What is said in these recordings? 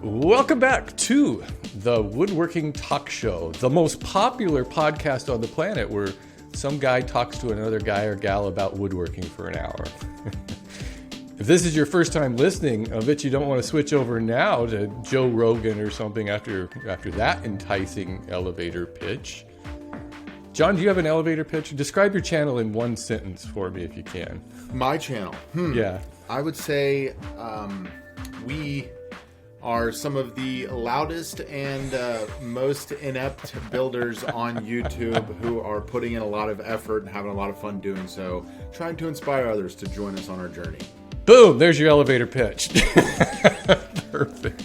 Welcome back to the Woodworking Talk Show, the most popular podcast on the planet where some guy talks to another guy or gal about woodworking for an hour. If this is your first time listening, I bet you don't want to switch over now to Joe Rogan or something after that enticing elevator pitch. John, do you have an elevator pitch? Describe your channel in one sentence for me if you can. My channel? Yeah. I would say we are some of the loudest and most inept builders on YouTube who are putting in a lot of effort and having a lot of fun doing so, trying to inspire others to join us on our journey. Boom! There's your elevator pitch. Perfect.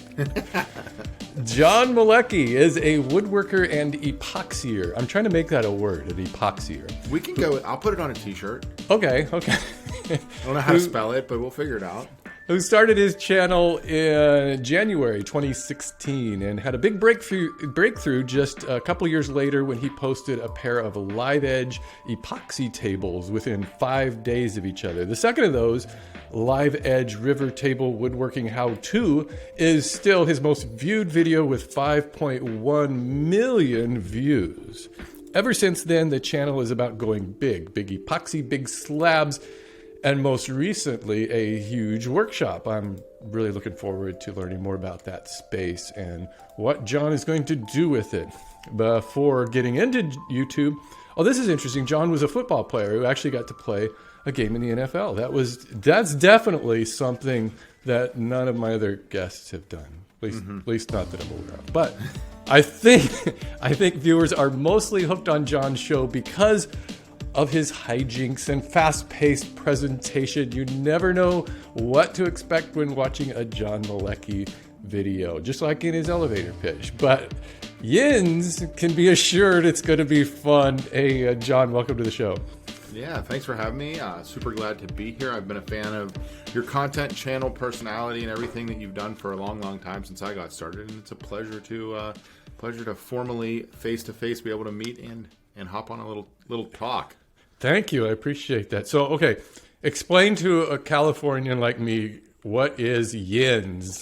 John Malecki is a woodworker and epoxier. I'm trying to make that a word, an epoxier. We can go, I'll put it on a t-shirt. Okay. I don't know how to spell it, but we'll figure it out. Who started his channel in January 2016 and had a big breakthrough just a couple years later when he posted a pair of live edge epoxy tables within 5 days of each other. The second of those, live edge river table woodworking how-to, is still his most viewed video with 5.1 million views. Ever since then, the channel is about going big epoxy, big slabs, and most recently, a huge workshop. I'm really looking forward to learning more about that space and what John is going to do with it. Before getting into YouTube, this is interesting. John was a football player who actually got to play a game in the NFL. That's definitely something that none of my other guests have done. At least not that I'm aware of. But I think viewers are mostly hooked on John's show because of his hijinks and fast-paced presentation. You never know what to expect when watching a John Malecki video, just like in his elevator pitch. But Yinz can be assured it's going to be fun. Hey, John, welcome to the show. Yeah, thanks for having me. Super glad to be here. I've been a fan of your content, channel, personality, and everything that you've done for a long, long time since I got started. And it's a pleasure to formally, face-to-face, be able to meet and hop on a little talk. Thank you. I appreciate that. So, okay, explain to a Californian like me, what is Yinz?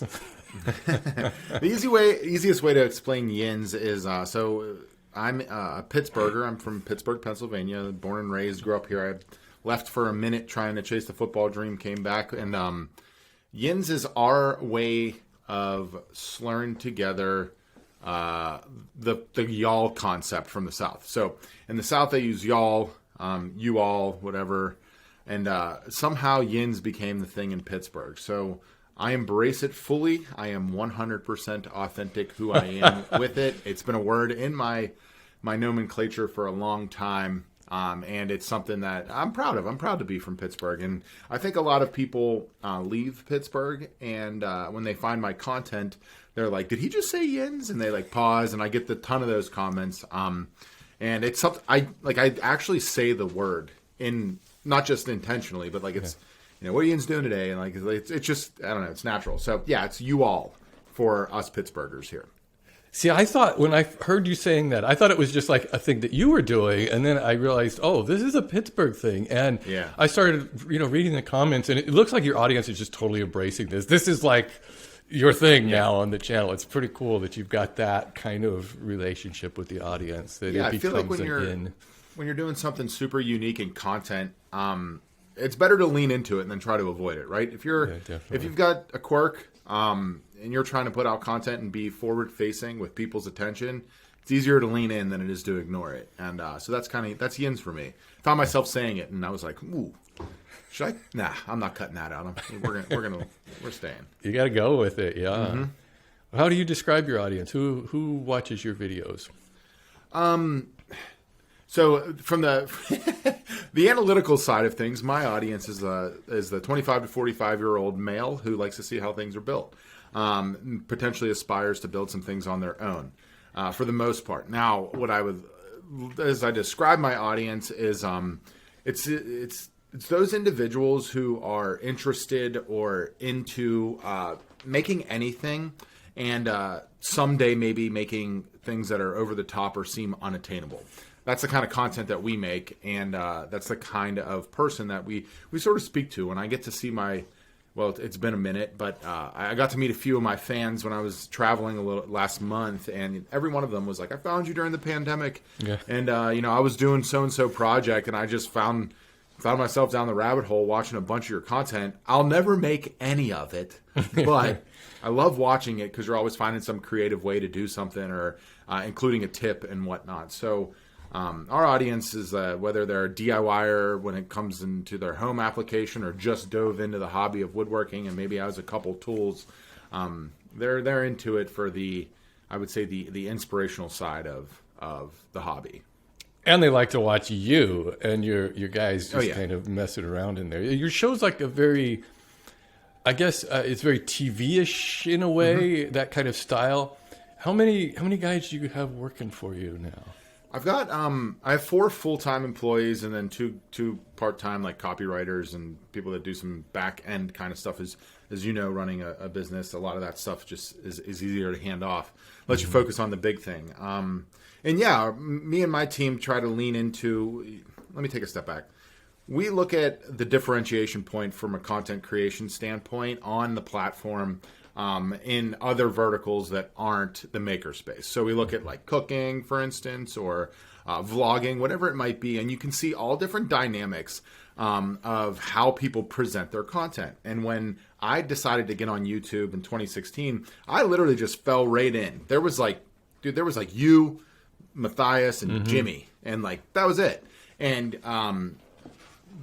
The easiest way to explain Yinz is, so I'm a Pittsburgher. I'm from Pittsburgh, Pennsylvania, born and raised, grew up here. I left for a minute trying to chase the football dream, came back, and Yinz is our way of slurring together the y'all concept from the South. So in the South, they use y'all, you all, whatever. And somehow Yinz became the thing in Pittsburgh. So I embrace it fully. I am 100% authentic who I am with it. It's been a word in my nomenclature for a long time. And it's something that I'm proud of. I'm proud to be from Pittsburgh. And I think a lot of people leave Pittsburgh, and when they find my content, they're like, did he just say Yinz? And they pause, and I get a ton of those comments. And it's something I actually say the word in, not just intentionally, but it's, what are Yinz doing today? And it's just, I don't know, it's natural. So yeah, it's you all for us Pittsburghers here. See, I thought when I heard you saying that, I thought it was just like a thing that you were doing. And then I realized, this is a Pittsburgh thing. And yeah. I started, reading the comments, and it looks like your audience is just totally embracing this. This is like your thing now on the channel. It's pretty cool that you've got that kind of relationship with the audience. That yeah, it I feel like when you're doing something super unique in content, it's better to lean into it than try to avoid it, right? If you've got a quirk, and you're trying to put out content and be forward facing with people's attention, it's easier to lean in than it is to ignore it. And so that's Yinz for me. Found myself saying it, and I was like, ooh. Should I? Nah, I'm not cutting that out. We're staying. You got to go with it, yeah. Mm-hmm. How do you describe your audience? Who watches your videos? So from the the analytical side of things, my audience is the 25 to 45-year-old male who likes to see how things are built, potentially aspires to build some things on their own, for the most part. Now, as I describe my audience, is it's those individuals who are interested or into making anything, and someday maybe making things that are over the top or seem unattainable. That's the kind of content that we make, and that's the kind of person that we sort of speak to. When I get to see my well, it's been a minute, but I got to meet a few of my fans when I was traveling a little last month, and every one of them was like, "I found you during the pandemic," and I was doing so and so project, and I just found myself down the rabbit hole watching a bunch of your content. I'll never make any of it, but I love watching it because you're always finding some creative way to do something, or including a tip and whatnot. So. Our audience is whether they're a DIYer when it comes into their home application, or just dove into the hobby of woodworking and maybe has a couple tools. They're into it for I would say the inspirational side of the hobby. And they like to watch you and your guys just kind of messing around in there. Your show's like a very, I guess it's very TV-ish in a way, that kind of style. How many guys do you have working for you now? I've got I have 4 full-time employees, and then two part-time like copywriters and people that do some back-end kind of stuff. As you know, running a business, a lot of that stuff just is easier to hand off. Let you focus on the big thing. And yeah, me and my team try to lean into. Let me take a step back. We look at the differentiation point from a content creation standpoint on the platform. In other verticals that aren't the makerspace. So we look at like cooking, for instance, or vlogging, whatever it might be, and you can see all different dynamics of how people present their content. And when I decided to get on YouTube in 2016, I literally just fell right in. There was like you, Matthias, and Jimmy, and like that was it. And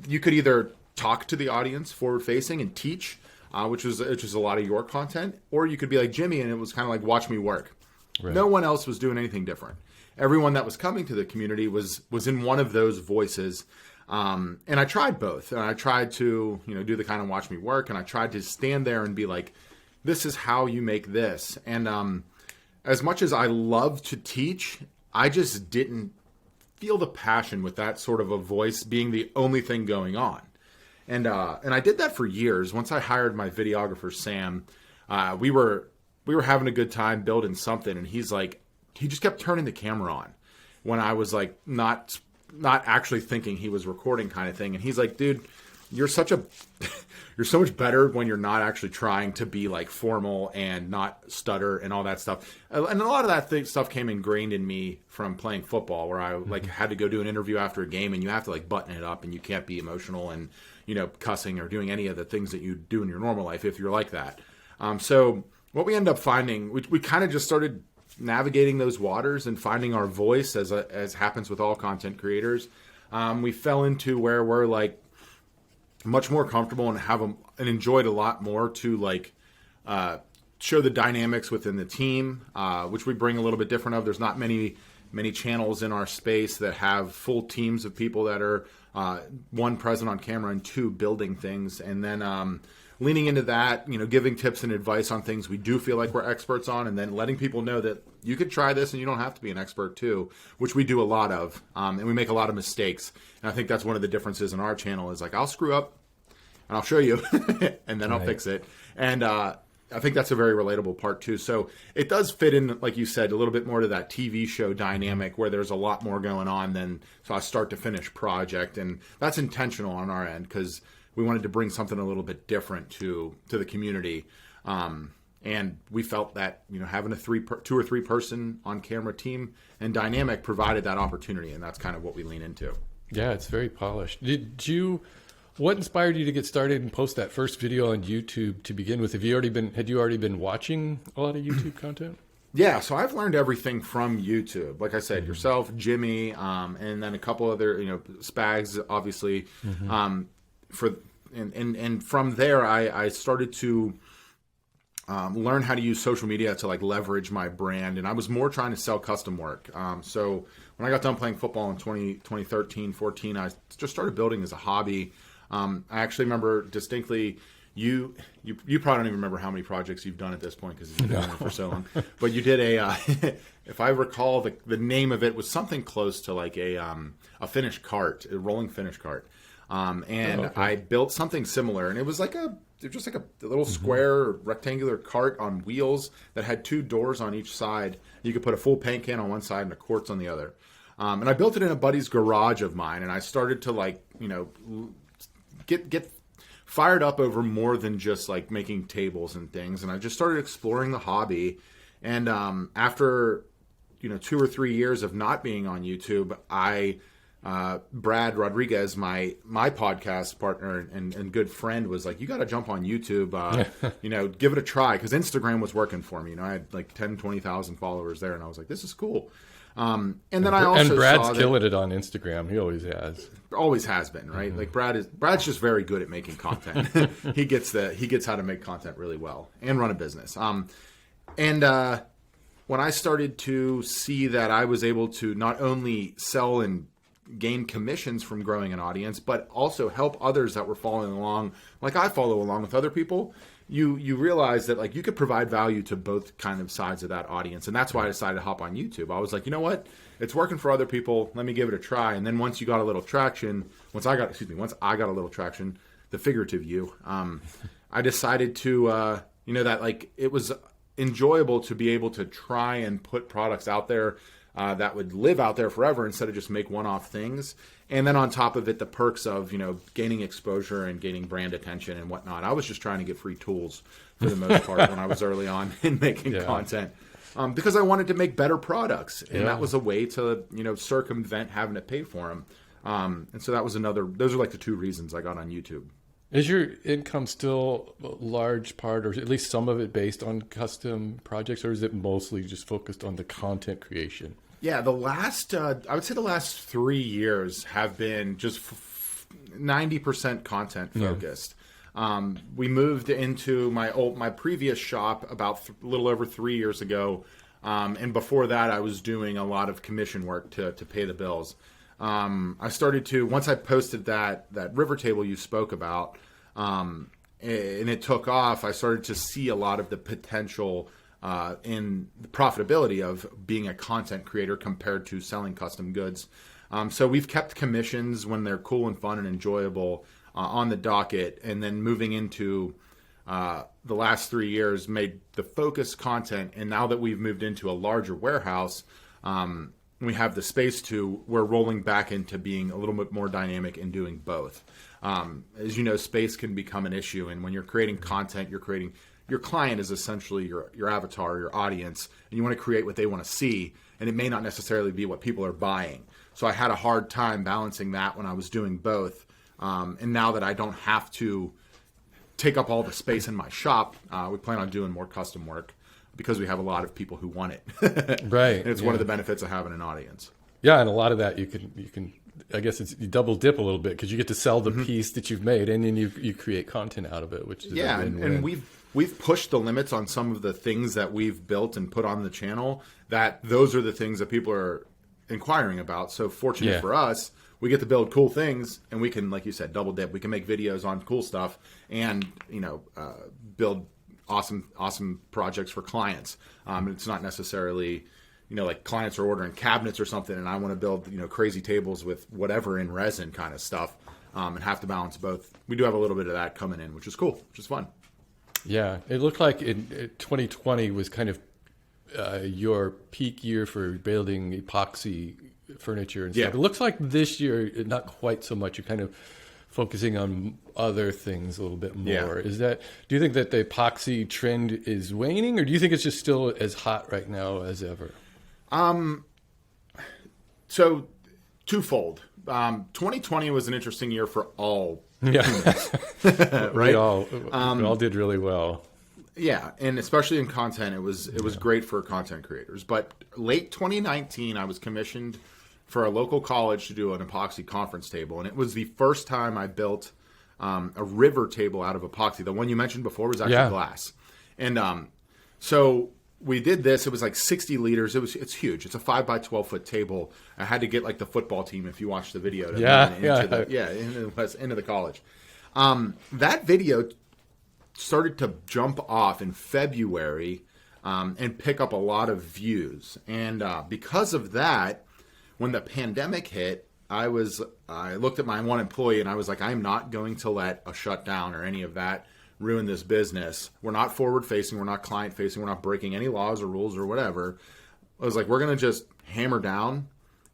you could either talk to the audience forward facing and teach, which was a lot of your content, or you could be like Jimmy, and it was kind of like watch me work. Right. No one else was doing anything different. Everyone that was coming to the community was in one of those voices, and I tried both. And I tried to do the kind of watch me work, and I tried to stand there and be like, this is how you make this. And as much as I love to teach, I just didn't feel the passion with that sort of a voice being the only thing going on. And I did that for years. Once I hired my videographer, Sam, we were having a good time building something, and he just kept turning the camera on when I was like not actually thinking he was recording kind of thing. And he's like, dude, you're so much better when you're not actually trying to be like formal and not stutter and all that stuff. And a lot of that stuff came ingrained in me from playing football, where I like had to go do an interview after a game, and you have to like button it up, and you can't be emotional and cussing or doing any of the things that you do in your normal life if you're like that. So what we end up finding, we kind of just started navigating those waters and finding our voice, as happens with all content creators. We fell into where we're like much more comfortable and enjoyed a lot more to like show the dynamics within the team, which we bring a little bit different of. There's not many channels in our space that have full teams of people that are one, present on camera, and two, building things. And then leaning into that, giving tips and advice on things we do feel like we're experts on, and then letting people know that you could try this and you don't have to be an expert too, which we do a lot of. And we make a lot of mistakes. And I think that's one of the differences in our channel is like, I'll screw up and I'll show you and then I'll fix it. And I think that's a very relatable part too. So it does fit in, like you said, a little bit more to that TV show dynamic where there's a lot more going on than a start to finish project. And that's intentional on our end because we wanted to bring something a little bit different to the community. And we felt that, having a 2 or 3 person on camera team and dynamic provided that opportunity. And that's kind of what we lean into. Yeah, it's very polished. What inspired you to get started and post that first video on YouTube to begin with? Had you already been watching a lot of YouTube content? Yeah, so I've learned everything from YouTube. Like I said, yourself, Jimmy, and then a couple other, Spags, obviously. And from there, I started to learn how to use social media to like leverage my brand, and I was more trying to sell custom work. So when I got done playing football in 2013, 14, I just started building as a hobby. I actually remember distinctly, you probably don't even remember how many projects you've done at this point because you've been doing it for so long. But you did if I recall, the name of it was something close to like a finish cart, a rolling finish cart. I built something similar, and it was just like a little square rectangular cart on wheels that had 2 doors on each side. You could put a full paint can on one side and a quartz on the other. And I built it in a buddy's garage of mine, and I started to get fired up over more than just like making tables and things. And I just started exploring the hobby. And after 2 or 3 years of not being on YouTube, Brad Rodriguez, my podcast partner and good friend, was like, you got to jump on YouTube, give it a try. Because Instagram was working for me. I had like 10, 20,000 followers there. And I was like, this is cool. And then I also Brad's saw killing it on Instagram. He always has. Always has been, right? Mm-hmm. Like Brad's just very good at making content. he gets how to make content really well and run a business. When I started to see that I was able to not only sell and gain commissions from growing an audience, but also help others that were following along, like I follow along with other people, you realize that like you could provide value to both kind of sides of that audience. And that's why I decided to hop on YouTube. I was like, you know what? It's working for other people. Let me give it a try. And then once you got a little traction, once I got a little traction, the figurative you, I decided to, that like it was enjoyable to be able to try and put products out there that would live out there forever instead of just make one-off things. And then on top of it, the perks of, gaining exposure and gaining brand attention and whatnot. I was just trying to get free tools for the most part when I was early on in making content because I wanted to make better products. And that was a way to, circumvent having to pay for them. And so that was those are like the two reasons I got on YouTube. Is your income still a large part, or at least some of it, based on custom projects, or is it mostly just focused on the content creation? Yeah, I would say the last 3 years have been just 90% content focused. Yeah. We moved into my previous shop about a little over 3 years ago, and before that, I was doing a lot of commission work to pay the bills. I started to, once I posted that river table you spoke about, and it took off, I started to see a lot of the potential in the profitability of being a content creator compared to selling custom goods. So we've kept commissions when they're cool and fun and enjoyable on the docket, and then moving into the last 3 years made the focus content. And now that we've moved into a larger warehouse, we have the space we're rolling back into being a little bit more dynamic and doing both. As you know, space can become an issue. And when you're creating content, your client is essentially your avatar, your audience, and you want to create what they want to see. And it may not necessarily be what people are buying. So I had a hard time balancing that when I was doing both. And now that I don't have to take up all the space in my shop, we plan on doing more custom work, because we have a lot of people who want it. Right. And it's one of the benefits of having an audience. Yeah, and a lot of that you can I guess you double dip a little bit, because you get to sell the piece that you've made, and then you create content out of it, which is a win-win. And we've pushed the limits on some of the things that we've built and put on the channel, that those are the things that people are inquiring about. So fortunate for us, we get to build cool things, and we can, like you said, double dip. We can make videos on cool stuff and build awesome projects for clients. It's not necessarily, like clients are ordering cabinets or something, and I want to build, crazy tables with whatever in resin kind of stuff, and have to balance both. We do have a little bit of that coming in, which is cool, which is fun. Yeah, it looked like 2020 was kind of your peak year for building epoxy furniture and stuff. It looks like this year, not quite so much. You're kind of focusing on other things a little bit more. Do you think that the epoxy trend is waning, or do you think it's just still as hot right now as ever? So twofold. 2020 was an interesting year for all humans, right? We all did really well. Yeah, and especially in content, it was great for content creators. But late 2019, I was commissioned for a local college to do an epoxy conference table, and it was the first time I built a river table out of epoxy. The one you mentioned before was actually glass, and so we did this. It was like 60 liters. It's huge. It's a 5 by 12 foot table. I had to get like the football team, if you watch the video, into the college. That video started to jump off in February and pick up a lot of views, and because of that, when the pandemic hit, I looked at my one employee and I was like, I'm not going to let a shutdown or any of that ruin this business. We're not forward facing. We're not client facing. We're not breaking any laws or rules or whatever. I was like, we're going to just hammer down,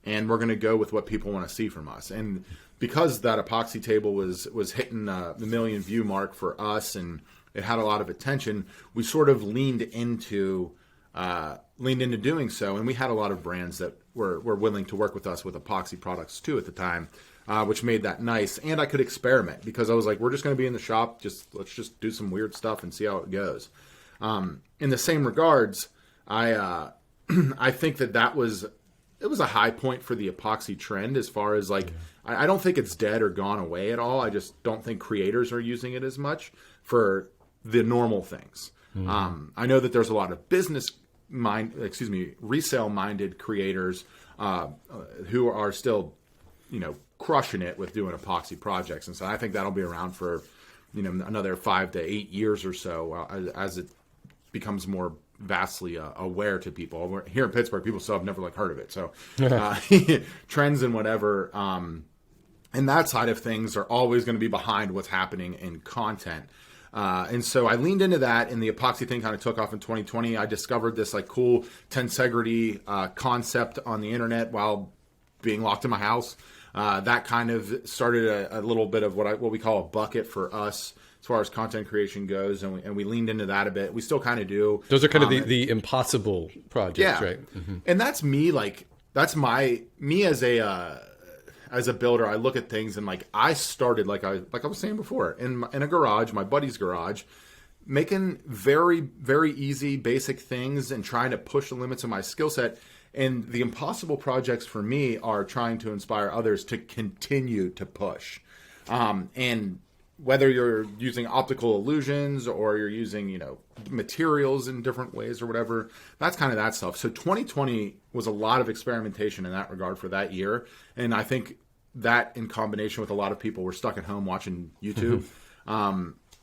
and we're going to go with what people want to see from us. And because that epoxy table was hitting the million view mark for us, and it had a lot of attention, we sort of leaned into doing so, and we had a lot of brands that were willing to work with us with epoxy products too at the time, which made that nice. And I could experiment because I was like, we're just going to be in the shop, let's just do some weird stuff and see how it goes. In the same regards, I think that was a high point for the epoxy trend as far as like, I don't think it's dead or gone away at all. I just don't think creators are using it as much for the normal things. I know that there's a lot of resale-minded creators who are still, crushing it with doing epoxy projects, and so I think that'll be around for, another 5 to 8 years or so as it becomes more vastly aware to people. Here in Pittsburgh, people still have never heard of it. So trends and whatever, and that side of things are always going to be behind what's happening in content. And so I leaned into that, and the epoxy thing kind of took off in 2020. I discovered this cool tensegrity concept on the internet while being locked in my house. That kind of started a little bit of what we call a bucket for us as far as content creation goes, and we leaned into that a bit. We still kind of do. Those are kind of the impossible projects, right? Mm-hmm. And that's me. That's me as a builder. I look at things and I started like I was saying before in a garage, my buddy's garage, making very, very easy basic things and trying to push the limits of my skill set. And the impossible projects for me are trying to inspire others to continue to push. And whether you're using optical illusions or you're using, materials in different ways or whatever, that's kind of that stuff. So 2020 was a lot of experimentation in that regard for that year. And I think that in combination with a lot of people were stuck at home watching YouTube,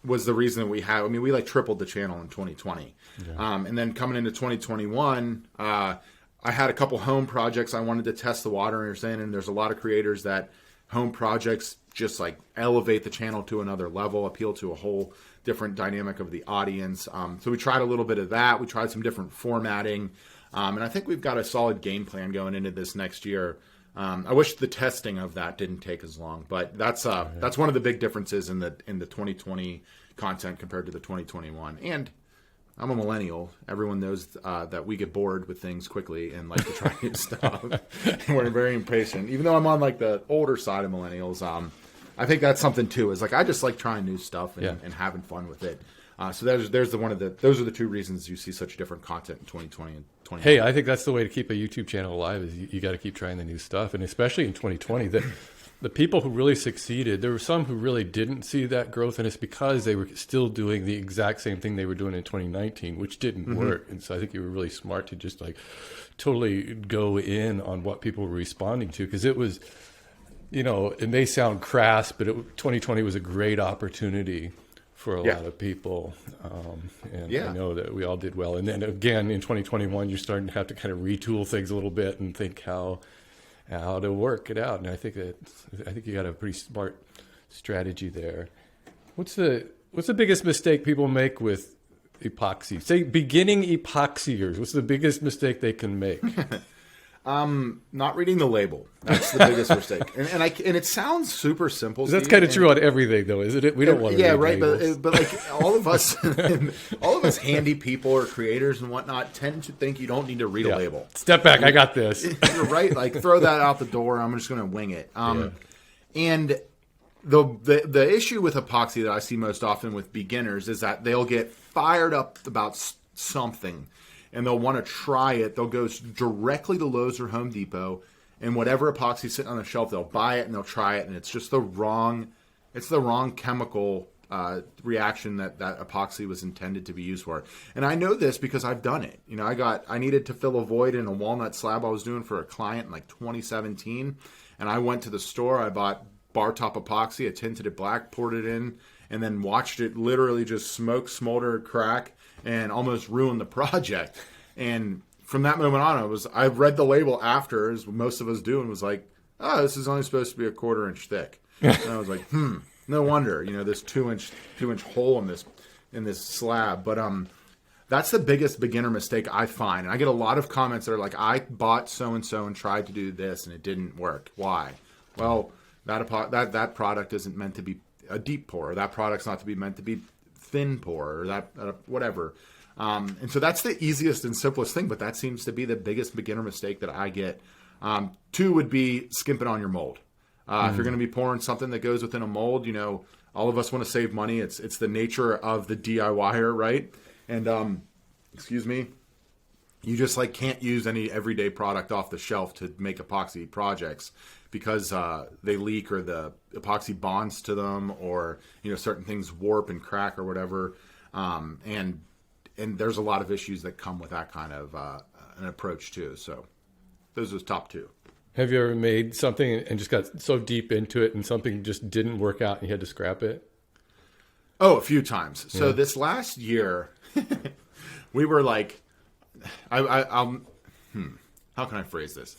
was the reason that we tripled the channel in 2020. Yeah. And then coming into 2021, I had a couple home projects I wanted to test the water in, and there's a lot of creators that home projects just elevate the channel to another level, appeal to a whole different dynamic of the audience. So we tried a little bit of that. We tried some different formatting. And I think we've got a solid game plan going into this next year. I wish the testing of that didn't take as long, but that's one of the big differences in the 2020 content compared to the 2021. And I'm a millennial. Everyone knows that we get bored with things quickly and like to try new stuff. And we're very impatient. Even though I'm on the older side of millennials, I think that's something too. Is I just like trying new stuff and having fun with it. So those are the two reasons you see such different content in 2020 and 2020. Hey, I think that's the way to keep a YouTube channel alive. Is you got to keep trying the new stuff, and especially in 2020 the people who really succeeded, there were some who really didn't see that growth, and it's because they were still doing the exact same thing they were doing in 2019, which didn't work. And so I think you were really smart to just totally go in on what people were responding to, because it was, it may sound crass, but 2020 was a great opportunity for a lot of people. And I know that we all did well. And then again, in 2021, you're starting to have to kind of retool things a little bit and think how to work it out. And I think you got a pretty smart strategy there. What's the biggest mistake people make with epoxy? Say beginning epoxiers. What's the biggest mistake they can make? Not reading the label. That's the biggest mistake. And it sounds super simple. That's kind of true on everything, though, isn't it? We don't want to. Yeah, right. But all of us, handy people or creators and whatnot tend to think you don't need to read a label. Step back. I got this. You're right. Throw that out the door. I'm just going to wing it. And the issue with epoxy that I see most often with beginners is that they'll get fired up about something, and they'll want to try it. They'll go directly to Lowe's or Home Depot, and whatever epoxy sitting on the shelf, they'll buy it and they'll try it, and it's just the wrong chemical reaction that epoxy was intended to be used for. And I know this because I've done it. I needed to fill a void in a walnut slab I was doing for a client in 2017, and I went to the store. I bought bar top epoxy, I tinted it black, poured it in, and then watched it literally just smoke, smolder, crack, and almost ruin the project. And from that moment on, I read the label after, as most of us do, and was like, oh, this is only supposed to be a 1/4 inch thick. And I was like, no wonder, this 2-inch hole in this slab. But that's the biggest beginner mistake I find. And I get a lot of comments that are like, I bought so-and-so and tried to do this and it didn't work. Why? Well, that product isn't meant to be a deep pour. That product's not to be meant to be thin pour, or that whatever. And so that's the easiest and simplest thing, but that seems to be the biggest beginner mistake that I get. 2 would be skimping on your mold. If you're going to be pouring something that goes within a mold, all of us want to save money. It's the nature of the DIYer, right? And excuse me, you just can't use any everyday product off the shelf to make epoxy projects because they leak, or the epoxy bonds to them, or certain things warp and crack or whatever. And there's a lot of issues that come with that kind of an approach too. So those are the top 2. Have you ever made something and just got so deep into it and something just didn't work out and you had to scrap it? Oh, a few times. So this last year, we were like, how can I phrase this?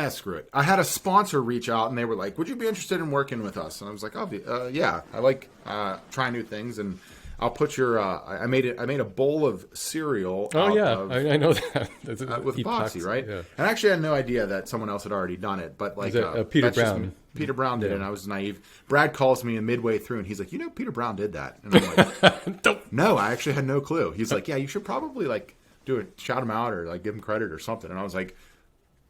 Screw it. I had a sponsor reach out and they were like, would you be interested in working with us? And I was like, yeah, I like trying new things, and I'll put your. I made a bowl of cereal. Oh yeah, I know that. With epoxy, right? Yeah. And actually, I had no idea that someone else had already done it. But Peter Brown. Peter Brown did it, and I was naive. Brad calls me midway through, and he's like, Peter Brown did that. And I'm like, no, I actually had no clue. He's like, yeah, you should probably do it, shout him out, or give him credit or something. And I was like,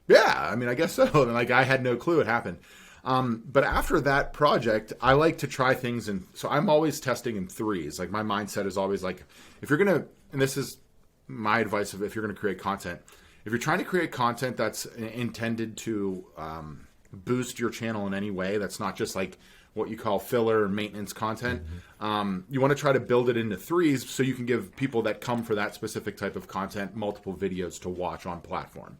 yeah, I guess so. And I had no clue it happened. But after that project, I like to try things, so I'm always testing in threes. My mindset is always if you're going to, and this is my advice if you're going to create content, if you're trying to create content that's intended to boost your channel in any way, that's not just what you call filler or maintenance content, you want to try to build it into threes so you can give people that come for that specific type of content multiple videos to watch on platform.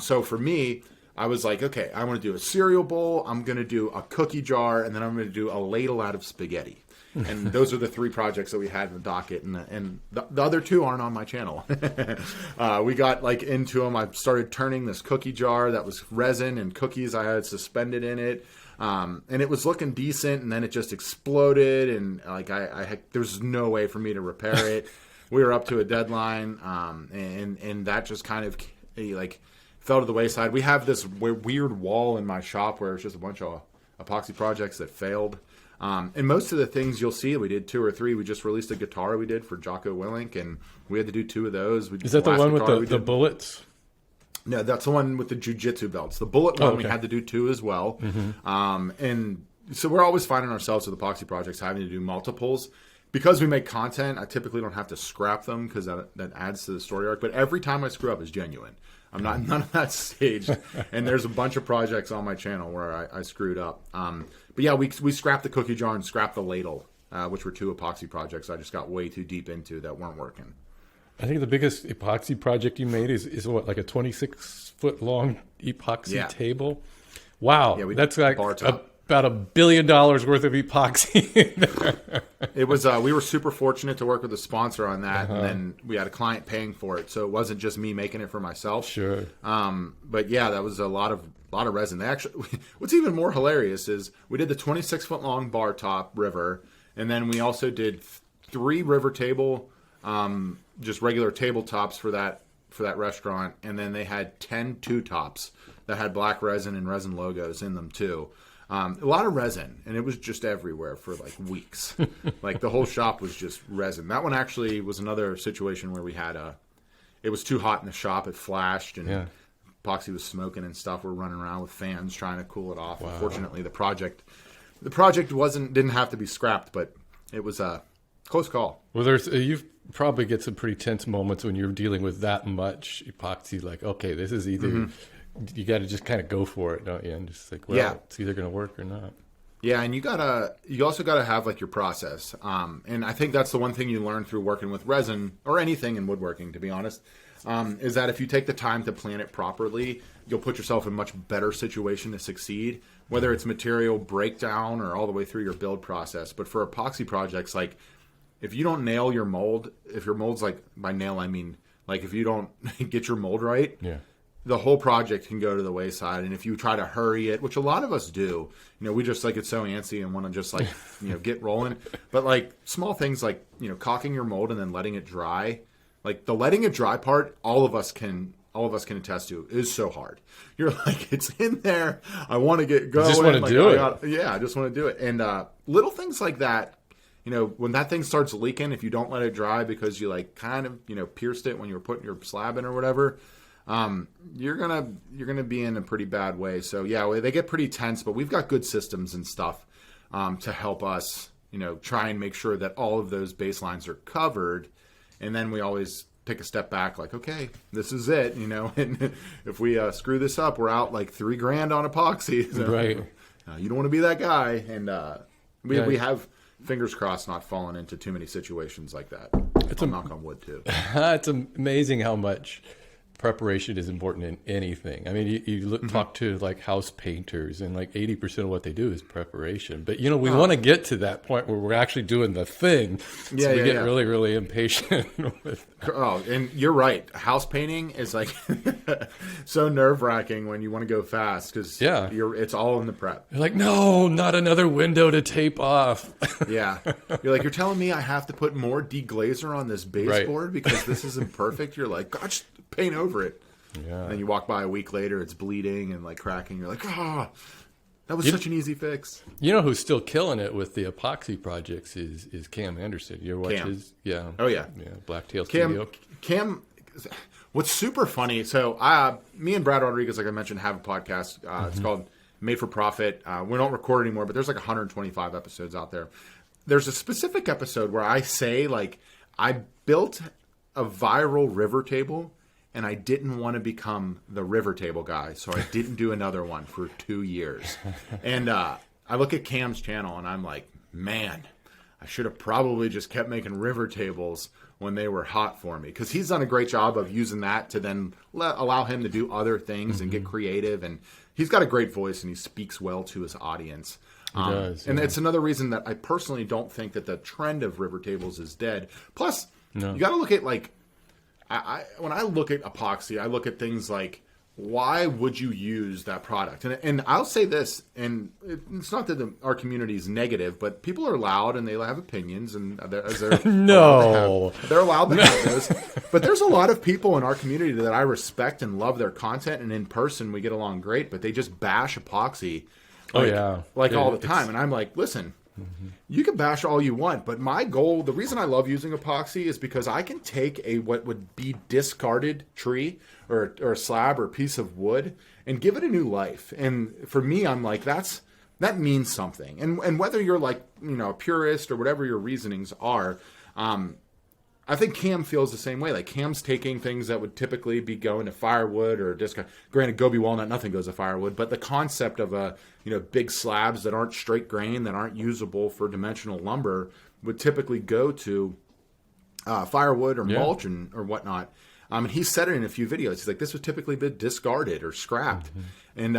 So for me, I was like, okay, I want to do a cereal bowl, I'm going to do a cookie jar, and then I'm going to do a ladle out of spaghetti. And those are the 3 projects that we had in the docket, and the other 2 aren't on my channel. We got into them. I started turning this cookie jar that was resin and cookies I had suspended in it, and it was looking decent, and then it just exploded, and there was no way for me to repair it. We were up to a deadline, and that just kind of fell to the wayside. We have this weird wall in my shop where it's just a bunch of epoxy projects that failed. And most of the things you'll see, we did 2 or 3. We just released a guitar we did for Jocko Willink, and we had to do 2 of those. Is that the one with the bullets? No, that's the one with the jiu-jitsu belts. The bullet one, we had to do 2 as well. And so we're always finding ourselves with epoxy projects having to do multiples. Because we make content, I typically don't have to scrap them because that adds to the story arc. But every time I screw up is genuine. I'm not none of that staged. And there's a bunch of projects on my channel where I screwed up. But yeah, we scrapped the cookie jar and scrapped the ladle, which were 2 epoxy projects I just got way too deep into that weren't working. I think the biggest epoxy project you made is what, a 26-foot long epoxy table? Wow, yeah, that's about $1 billion worth of epoxy in there. It was we were super fortunate to work with a sponsor on that, and then we had a client paying for it, so it wasn't just me making it for myself. Sure. But yeah, that was a lot of resin. They actually, what's even more hilarious is we did the 26-foot long bar top river, and then we also did 3 river table, just regular tabletops for that restaurant, and then they had 10 2-tops that had black resin and resin logos in them too. A lot of resin, and it was just everywhere for weeks. The whole shop was just resin. That one actually was another situation where we had it was too hot in the shop. It flashed, and epoxy was smoking and stuff. We're running around with fans trying to cool it off. Wow. Unfortunately, the project didn't have to be scrapped, but it was a close call. Well, you probably get some pretty tense moments when you're dealing with that much epoxy. okay, this is either. You got to just kind of go for it, don't you? And just it's either going to work or not. Yeah, and you also gotta have your process. And I think that's the one thing you learn through working with resin or anything in woodworking, to be honest, is that if you take the time to plan it properly, you'll put yourself in a much better situation to succeed, whether it's material breakdown or all the way through your build process. But for epoxy projects, if you don't nail your mold, if your mold's by nail, I mean, if you don't get your mold right, the whole project can go to the wayside. And if you try to hurry it, which a lot of us do, we just get so antsy and want to just get rolling. But small things caulking your mold and then letting it dry, the letting it dry part, all of us can all of us can attest to, is so hard. You're like, it's in there. I want to get going. I just want to do it. I just want to do it. And little things like that, when that thing starts leaking, if you don't let it dry because you like kind of, pierced it when you were putting your slab in or whatever, you're gonna be in a pretty bad way. So yeah, they get pretty tense, but we've got good systems and stuff to help us, try and make sure that all of those baselines are covered. And then we always take a step back, like, okay, this is it, and if we screw this up, we're out like $3,000 on epoxy. So, right. You don't want to be that guy. And we have, fingers crossed, not fallen into too many situations like that. It's knock on wood too. It's amazing how much preparation is important in anything. I mean, you talk to like house painters, and like 80% of what they do is preparation. But we want to get to that point where we're actually doing the thing. So we get really, really impatient with. Oh, and you're right. House painting is like so nerve-wracking when you want to go fast because it's all in the prep. You're like, no, not another window to tape off. Yeah, you're telling me I have to put more deglazer on this baseboard because this isn't perfect. You're like, gosh, paint over it. Yeah. And then you walk by a week later, it's bleeding and like cracking. You're like, that was such an easy fix. You know who's still killing it with the epoxy projects is Cam Anderson. You ever watch his? Yeah. Oh yeah. Yeah. Blacktail Studio. Cam. What's super funny? So me and Brad Rodriguez, like I mentioned, have a podcast. It's called Made for Profit. We don't record anymore, but there's like 125 episodes out there. There's a specific episode where I say like I built a viral river table. And I didn't want to become the river table guy, so I didn't do another one for 2 years. And I look at Cam's channel, and I'm like, man, I should have probably just kept making river tables when they were hot for me. Because he's done a great job of using that to then allow him to do other things and get creative. And he's got a great voice, and he speaks well to his audience. He does, and it's another reason that I personally don't think that the trend of river tables is dead. Plus, you got to look at like, when I look at epoxy, I look at things like, why would you use that product? And I'll say this, and it's not that our community is negative, but people are loud and they have opinions, and they're they're allowed to have those. But there's a lot of people in our community that I respect and love their content, and in person we get along great, but they just bash epoxy all the time. And I'm like, listen, you can bash all you want, but my goal, the reason I love using epoxy is because I can take what would be discarded tree or a slab or a piece of wood and give it a new life. And for me, I'm like, that means something. And whether you're like, a purist or whatever your reasonings are, I think Cam feels the same way. Like Cam's taking things that would typically be going to firewood or discard. Granted, Gobi walnut, nothing goes to firewood, but the concept of big slabs that aren't straight grain, that aren't usable for dimensional lumber, would typically go to firewood or mulch or whatnot. And he said it in a few videos. He's like, this would typically be discarded or scrapped. And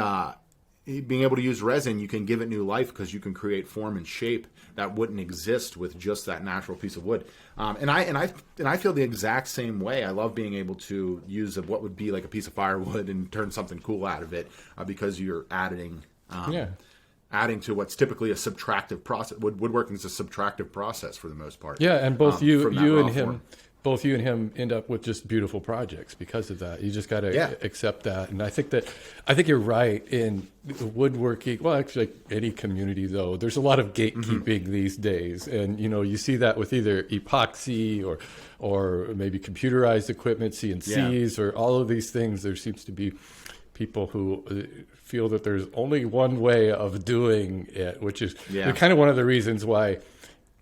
being able to use resin, you can give it new life because you can create form and shape that wouldn't exist with just that natural piece of wood. And I feel the exact same way. I love being able to use what would be like a piece of firewood and turn something cool out of it because you're adding to what's typically a subtractive process. Woodworking is a subtractive process for the most part. Yeah, and both you and him end up with just beautiful projects because of that. You just got to accept that. And I think you're right in woodworking. Well, actually, like any community though, there's a lot of gatekeeping these days, and you see that with either epoxy or maybe computerized equipment, CNCs, or all of these things. There seems to be people who feel that there's only one way of doing it, which is kind of one of the reasons why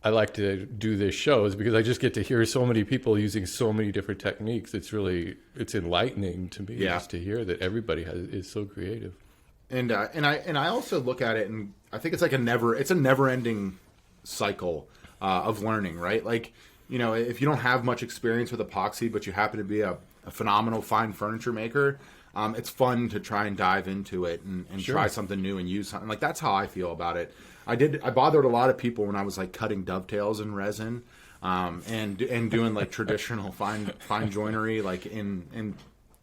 I like to do this show, is because I just get to hear so many people using so many different techniques. It's enlightening to me just to hear that everybody is so creative. And I also look at it, and I think it's like a never-ending cycle of learning, right? Like, if you don't have much experience with epoxy, but you happen to be a phenomenal fine furniture maker, it's fun to try and dive into it and try something new and use something. Like, that's how I feel about it. I bothered a lot of people when I was like cutting dovetails in resin, and doing like traditional fine joinery, like in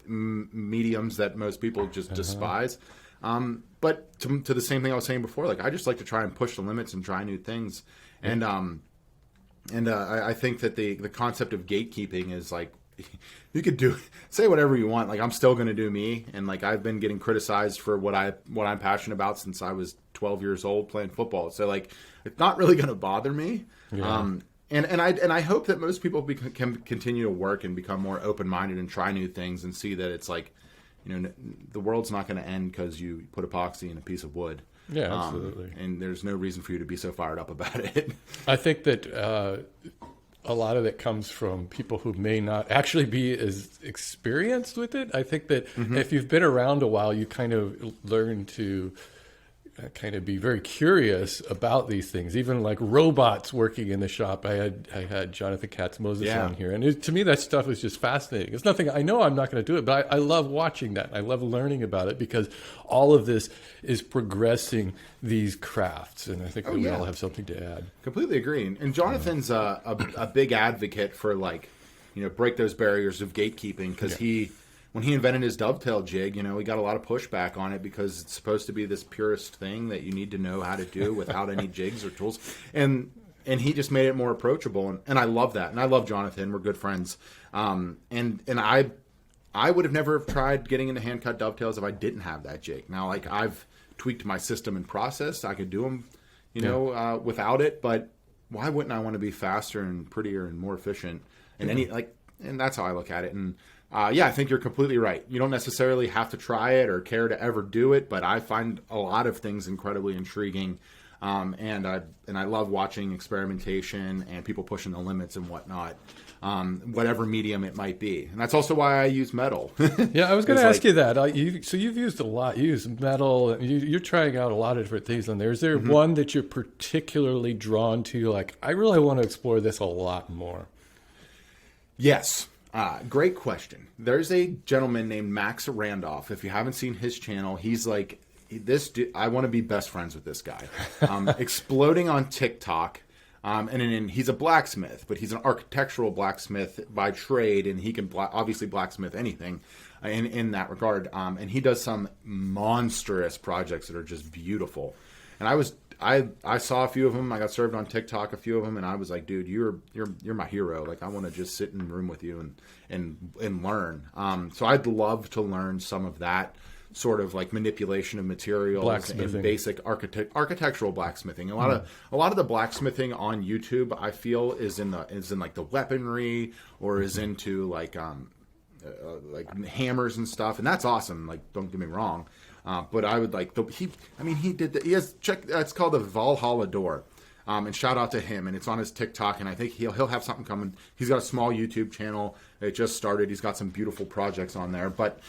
mediums that most people just despise. But to the same thing I was saying before, like I just like to try and push the limits and try new things. And I think that the concept of gatekeeping is like you could say whatever you want. Like, I'm still going to do me. And like, I've been getting criticized for what I'm passionate about since I was 12 years old playing football. So like, it's not really going to bother me. Yeah. And I hope that most people can continue to work and become more open-minded and try new things and see that it's like, the world's not going to end because you put epoxy in a piece of wood. Yeah, absolutely. And there's no reason for you to be so fired up about it. I think that a lot of it comes from people who may not actually be as experienced with it. I think that if you've been around a while, you kind of learn to kind of be very curious about these things. Even like robots working in the shop. I had Jonathan Katz-Moses on here, and to me that stuff is just fascinating. It's nothing. I know I'm not going to do it, but I love watching that. I love learning about it because all of this is progressing these crafts, and I think we all have something to add. Completely agree. And Jonathan's a big advocate for like, break those barriers of gatekeeping because when he invented his dovetail jig, he got a lot of pushback on it because it's supposed to be this purest thing that you need to know how to do without any jigs or tools. And he just made it more approachable. And I love that. And I love Jonathan. We're good friends. And I would have never tried getting into hand-cut dovetails if I didn't have that jig. Now, like, I've tweaked my system and process. I could do them, without it. But why wouldn't I want to be faster and prettier and more efficient? And and that's how I look at it. And I think you're completely right. You don't necessarily have to try it or care to ever do it, but I find a lot of things incredibly intriguing, and I love watching experimentation and people pushing the limits and whatnot, whatever medium it might be. And that's also why I use metal. Yeah, I was going to ask you that. So you've used a lot. You use metal. You're trying out a lot of different things on there. Is there one that you're particularly drawn to? Like, I really want to explore this a lot more. Yes. Great question. There's a gentleman named Max Randolph. If you haven't seen his channel, he's like this dude. I want to be best friends with this guy. Exploding on TikTok. And he's a blacksmith, but he's an architectural blacksmith by trade, and he can obviously blacksmith anything in that regard. And he does some monstrous projects that are just beautiful. And I saw a few of them. I got served on TikTok a few of them, and I was like, dude, you're my hero. Like, I want to just sit in the room with you and learn. So I'd love to learn some of that sort of like manipulation of materials and basic architectural blacksmithing. A lot of the blacksmithing on YouTube, I feel, is in like the weaponry or is into like hammers and stuff, and that's awesome. Like, don't get me wrong. But I would like it's called the Valhalla door. And shout out to him, and it's on his TikTok, and I think he'll have something coming. He's got a small YouTube channel. It just started. He's got some beautiful projects on there, but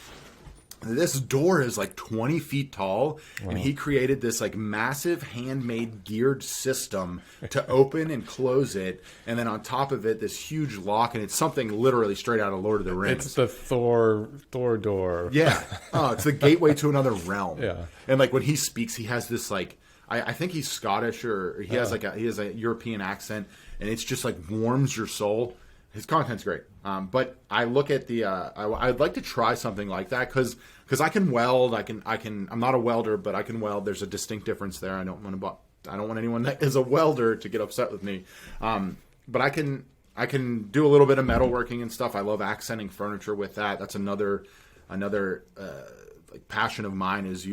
this door is like 20 feet tall, and he created this like massive handmade geared system to open and close it, and then on top of it, this huge lock, and it's something literally straight out of Lord of the Rings. It's the Thor door. Yeah. Oh, it's the gateway to another realm. Yeah. And like when he speaks, he has this like, I think he's Scottish or he has a European accent, and it's just like warms your soul. His content's great, but I look at I'd like to try something like that because I can weld. I'm not a welder, but I can weld. There's a distinct difference there. I don't want anyone that is a welder to get upset with me. But I can do a little bit of metalworking and stuff. I love accenting furniture with that. That's another like passion of mine is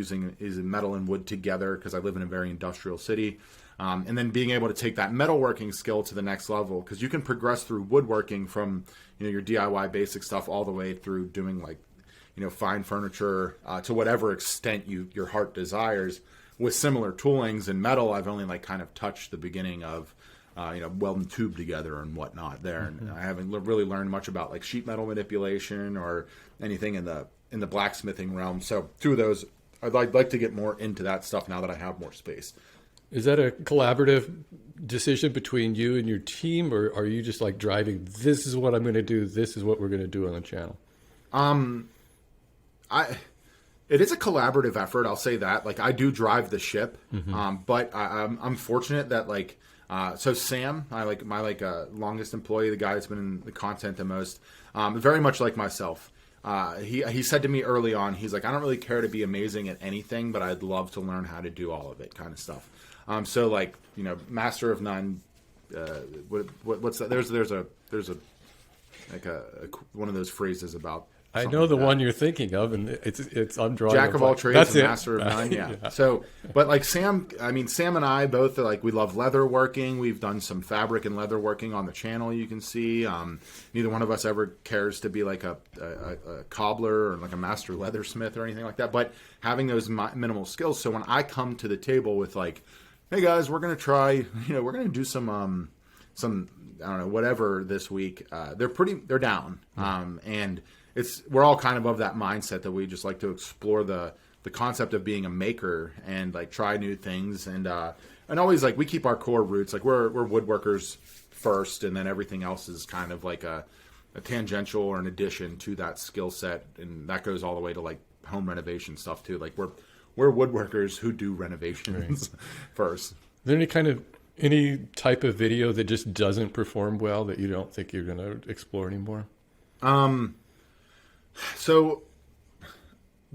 metal and wood together because I live in a very industrial city. And then being able to take that metalworking skill to the next level, because you can progress through woodworking from your DIY basic stuff all the way through doing like fine furniture to whatever extent your heart desires with similar toolings. And metal, I've only like kind of touched the beginning of welding tube together and whatnot there, and I haven't really learned much about like sheet metal manipulation or anything in the blacksmithing realm. So through those, I'd like to get more into that stuff now that I have more space. Is that a collaborative decision between you and your team, or are you just like driving, this is what I'm going to do, this is what we're going to do on the channel? It is a collaborative effort, I'll say that. Like, I do drive the ship, but I'm fortunate that like, so Sam, my longest employee, the guy that's been in the content the most, very much like myself. He said to me early on, he's like, I don't really care to be amazing at anything, but I'd love to learn how to do all of it, kind of stuff. So like, master of none. What's that? There's a one of those phrases about. I know the like one you're thinking of, and I'm drawing Jack of all trades, That's and master of none. Yeah. Yeah. So, but like Sam and I both are like, we love leather working. We've done some fabric and leather working on the channel. You can see. Neither one of us ever cares to be like a cobbler or like a master leathersmith or anything like that. But having those minimal skills. So when I come to the table with like, hey guys, we're gonna try. We're gonna do some I don't know, whatever this week. They're down. And we're all kind of that mindset that we just like to explore the concept of being a maker and like try new things and always like we keep our core roots. Like we're woodworkers first, and then everything else is kind of like a tangential or an addition to that skill set, and that goes all the way to like home renovation stuff too. Like we're woodworkers who do renovations first. Is there any type of video that just doesn't perform well that you don't think you're going to explore anymore? So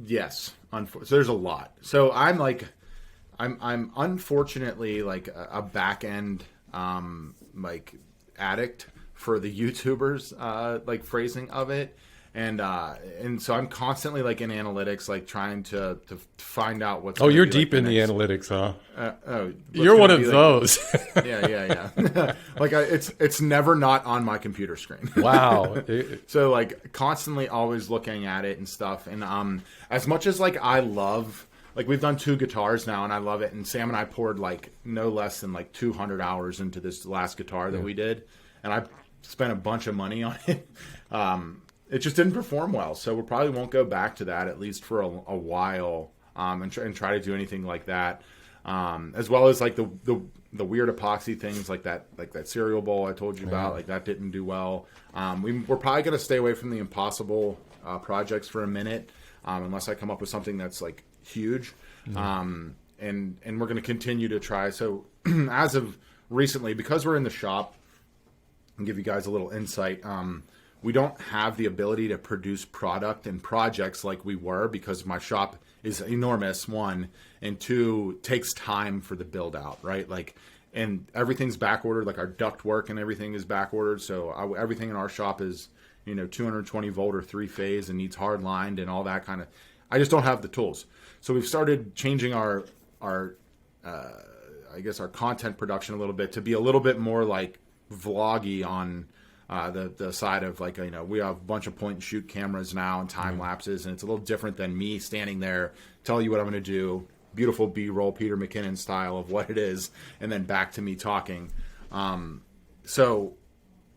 yes, so there's a lot. So I'm unfortunately like a back end like addict for the YouTubers like phrasing of it, and so I'm constantly like in analytics, like trying to find out what's. Oh, you're be, deep like, in the next, analytics, huh? You're one of those. Yeah. Like it's never not on my computer screen. Wow. So like constantly always looking at it and stuff. And as much as like I love, like we've done 2 guitars now and I love it. And Sam and I poured like no less than like 200 hours into this last guitar that we did. And I spent a bunch of money on it. It just didn't perform well. So we probably won't go back to that at least for a while. And try to do anything like that. As well as like the weird epoxy things like that cereal bowl I told you about, like that didn't do well. We're probably going to stay away from the impossible projects for a minute, unless I come up with something that's like huge. And we're going to continue to try. So as of recently, because we're in the shop, I'll give you guys a little insight. We don't have the ability to produce product and projects like we were because my shop is enormous, 1, and 2, takes time for the build out, right? Like, and everything's back ordered, like our duct work and everything is back ordered. So everything in our shop is, 220 volt or 3-phase and needs hard lined and all that kind of, I just don't have the tools. So we've started changing our I guess our content production a little bit to be a little bit more like vloggy on the side of like, we have a bunch of point and shoot cameras now and time lapses, and it's a little different than me standing there, tell you what I'm going to do, beautiful B-roll, Peter McKinnon style of what it is, and then back to me talking. So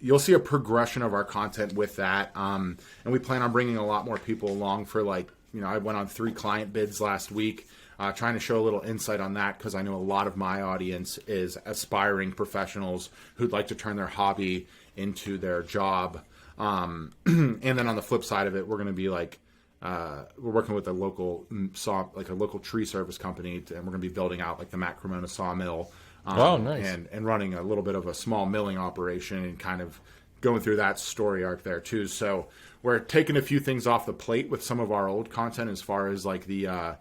you'll see a progression of our content with that. And we plan on bringing a lot more people along for like, I went on 3 client bids last week, trying to show a little insight on that because I know a lot of my audience is aspiring professionals who'd like to turn their hobby into their job. And then on the flip side of it, we're going to be like, we're working with a local a local tree service company, and we're going to be building out like the Matt Cremona sawmill. Wow, nice. And running a little bit of a small milling operation and kind of going through that story arc there too. So we're taking a few things off the plate with some of our old content as far as like the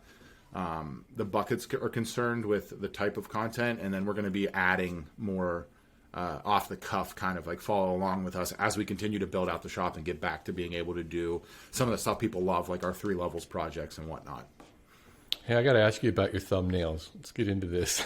buckets are concerned with the type of content, and then we're going to be adding more off the cuff, kind of like follow along with us as we continue to build out the shop and get back to being able to do some of the stuff people love, like our 3 levels projects and whatnot. Hey, I got to ask you about your thumbnails. Let's get into this.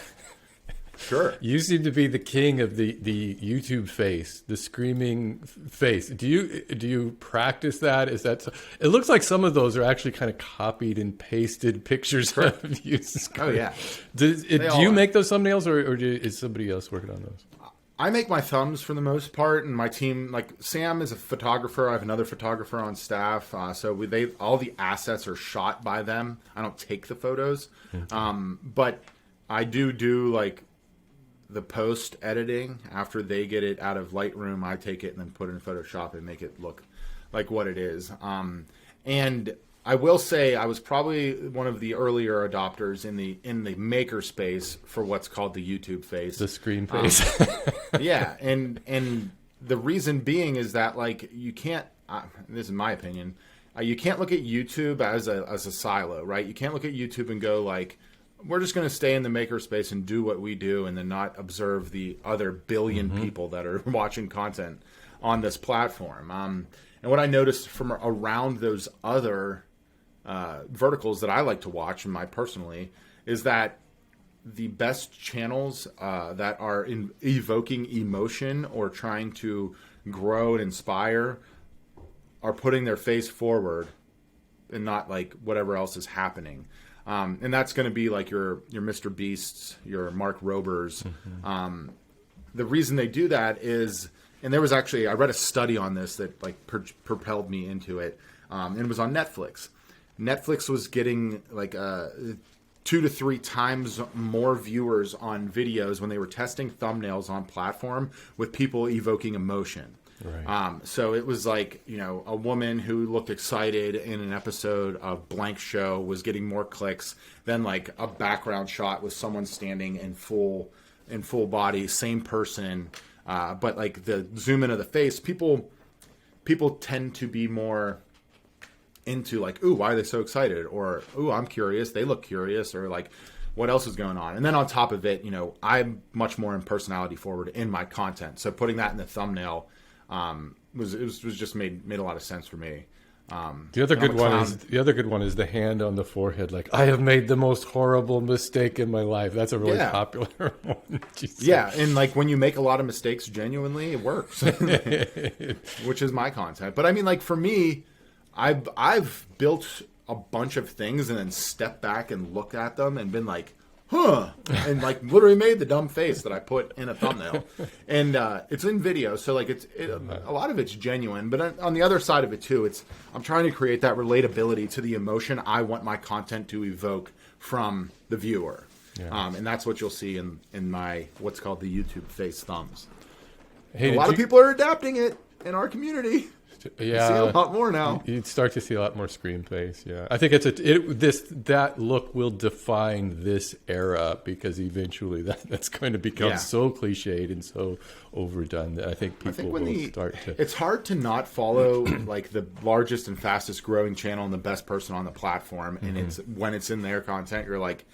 Sure. You seem to be the king of the YouTube face, the screaming face. Do you practice that? Is that? It looks like some of those are actually kind of copied and pasted pictures of you. Oh yeah. Do you make those thumbnails, or is somebody else working on those? I make my thumbs for the most part, and my team, like Sam is a photographer. I have another photographer on staff, so all the assets are shot by them. I don't take the photos, but I do like the post editing after they get it out of Lightroom. I take it and then put it in Photoshop and make it look like what it is. And I will say I was probably one of the earlier adopters in the maker space for what's called the YouTube face, the screen face. Yeah, and the reason being is that like you can't. This is my opinion. You can't look at YouTube as a silo, right? You can't look at YouTube and go like, we're just going to stay in the maker space and do what we do and then not observe the other billion people that are watching content on this platform. And what I noticed from around those other verticals that I like to watch, personally, is that the best channels that are evoking emotion or trying to grow and inspire are putting their face forward and not like whatever else is happening. And that's going to be like your Mr. Beasts, your Mark Robers. Mm-hmm. The reason they do that is, and there was actually, I read a study on this that like propelled me into it. And it was on Netflix. Netflix was getting like 2 to 3 times more viewers on videos when they were testing thumbnails on platform with people evoking emotion. Right. So it was like, a woman who looked excited in an episode of blank show was getting more clicks than like a background shot with someone standing in full body, same person, but like the zoom in of the face. People tend to be more into like, ooh, why are they so excited? Or, ooh, I'm curious. They look curious. Or like, what else is going on? And then on top of it, I'm much more in personality forward in my content. So putting that in the thumbnail was just made a lot of sense for me. The other good one is the hand on the forehead. Like, I have made the most horrible mistake in my life. That's a really popular one. Yeah, and like when you make a lot of mistakes, genuinely, it works, which is my content. But I mean, like for me, I've built a bunch of things and then stepped back and looked at them and been like, huh, and like literally made the dumb face that I put in a thumbnail. And it's in video, so like a lot of it's genuine. But on the other side of it too, I'm trying to create that relatability to the emotion I want my content to evoke from the viewer. Yeah. And that's what you'll see in my what's called the YouTube face thumbs. Hey, a lot of people are adapting it in our community. Yeah, you see a lot more now. You'd start to see a lot more screen face. Yeah, I think that look will define this era because eventually that's going to become so cliched and so overdone that I think people will start to. It's hard to not follow like the largest and fastest growing channel and the best person on the platform, and it's when it's in their content, you're like.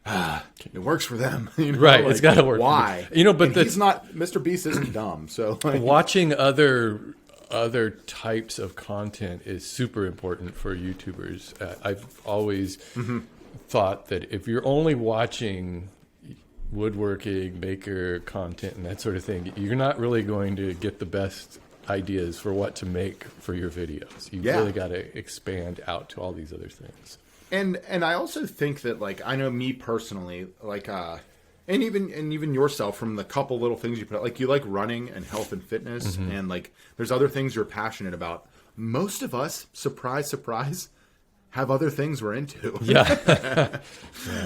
It works for them, right? Like, it's got to work. Why? But he's not. Mr. Beast isn't dumb. So like, watching other types of content is super important for YouTubers. I've always thought that if you're only watching woodworking, maker content, and that sort of thing, you're not really going to get the best ideas for what to make for your videos. You've really got to expand out to all these other things. And I also think that like I know me personally, like and even yourself from the couple little things you put out, like you like running and health and fitness, and like there's other things you're passionate about. Most of us, surprise, have other things we're into. Yeah.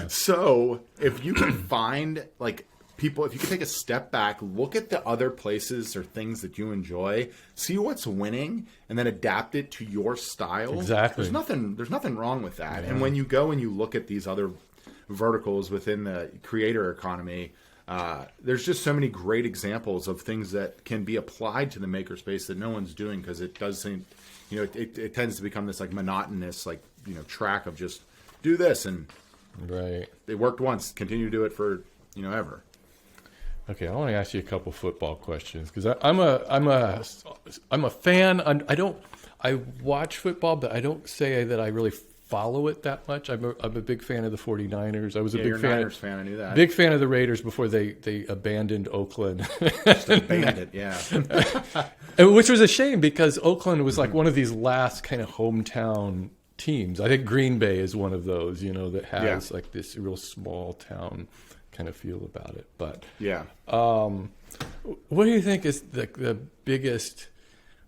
So if you can find like people, if you can take a step back, look at the other places or things that you enjoy, see what's winning, and then adapt it to your style. Exactly. There's nothing wrong with that. Yeah. And when you go and you look at these other verticals within the creator economy, there's just so many great examples of things that can be applied to the makerspace that no one's doing because it does seem, it tends to become this like monotonous like track of just do this and it worked once, continue to do it for ever. Okay, I want to ask you a couple football questions because I'm a fan. I watch football, but I don't say that I really follow it that much. I'm a big fan of the 49ers. I was a big fan. Niners fan. I knew that. Big fan of the Raiders before they abandoned Oakland. Just abandoned, yeah. Which was a shame because Oakland was like one of these last kind of hometown teams. I think Green Bay is one of those, that has like this real small town kind of feel about it. But what do you think is the biggest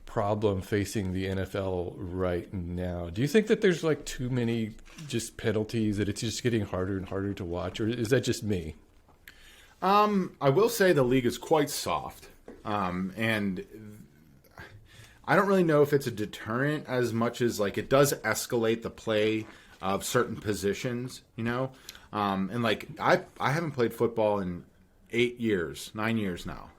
problem facing the NFL right now? Do you think that there's like too many just penalties, that it's just getting harder and harder to watch, or is that just me? I will say the league is quite soft, and I don't really know if it's a deterrent as much as like it does escalate the play of certain positions, and like I haven't played football in 9 years now.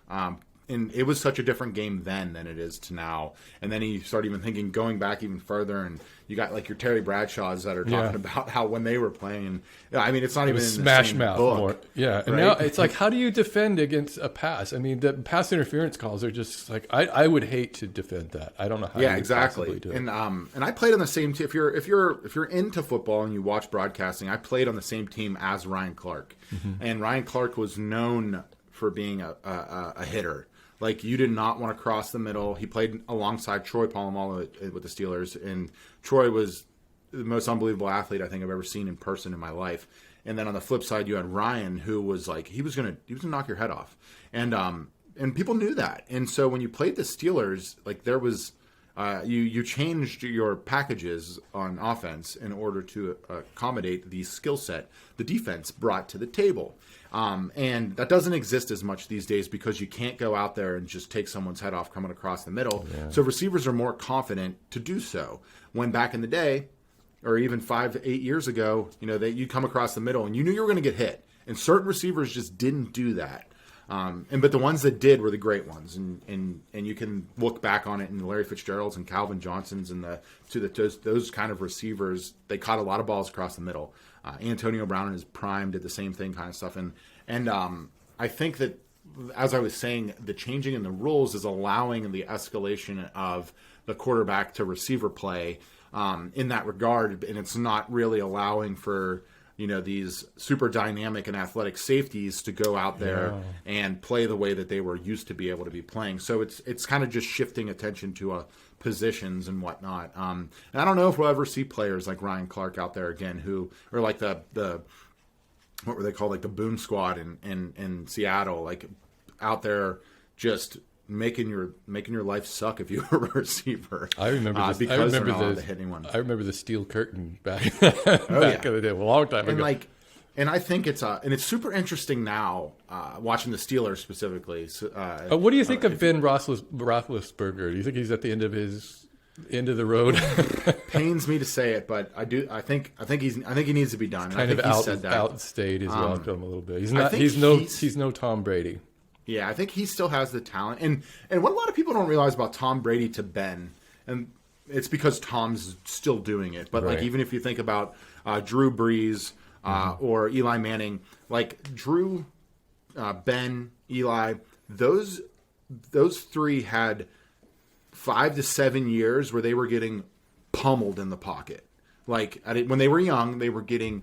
and it was such a different game then than it is to now. And then you start even thinking, going back even further, and you got like your Terry Bradshaws that are talking about how when they were playing, and I mean, it's not even in smash the same mouth book. more. Yeah, and right? now it's like, how do you defend against a pass? I mean, the pass interference calls are just like, I would hate to defend that. I don't know how. Yeah, you exactly. possibly do it. And I played on the same team. If you're into football and you watch broadcasting, I played on the same team as Ryan Clark, and Ryan Clark was known for being a hitter. Like, you did not want to cross the middle. He played alongside Troy Polamalu with the Steelers, and Troy was the most unbelievable athlete I think I've ever seen in person in my life. And then on the flip side, you had Ryan, who was like, he was gonna knock your head off, and people knew that. And so when you played the Steelers, like, there was you changed your packages on offense in order to accommodate the skill set the defense brought to the table. And that doesn't exist as much these days because you can't go out there and just take someone's head off coming across the middle. Yeah. So receivers are more confident to do so. When back in the day, or even 5 to 8 years ago, you'd come across the middle and you knew you were going to get hit. And certain receivers just didn't do that. But the ones that did were the great ones, and you can look back on it in the Larry Fitzgeralds and Calvin Johnsons and those kind of receivers. They caught a lot of balls across the middle. Antonio Brown in his prime did the same thing, kind of stuff. And I think that, as I was saying, the changing in the rules is allowing the escalation of the quarterback to receiver play in that regard, and it's not really allowing for these super dynamic and athletic safeties to go out there and play the way that they were used to be able to be playing. So it's kind of just shifting attention to positions and whatnot. And I don't know if we'll ever see players like Ryan Clark out there again, or like the what were they called, like the Boom Squad in Seattle, like out there just making your life suck if you were a receiver. I remember this. Because they're not allowed to hit anyone. I remember the steel curtain back in the day, a long time ago. And I think it's super interesting now watching the Steelers specifically. What do you think of Ben Roethlisberger? Do you think he's at the end of the road? Pains me to say it, but I do. I think he needs to be done. Kind of outstayed his welcome a little bit. He's not. He's no Tom Brady. Yeah, I think he still has the talent. And what a lot of people don't realize about Tom Brady to Ben, and it's because Tom's still doing it. But like, even if you think about Drew Brees or Eli Manning, like Drew, Ben, Eli, those three had 5 to 7 years where they were getting pummeled in the pocket. Like, when they were young, they were getting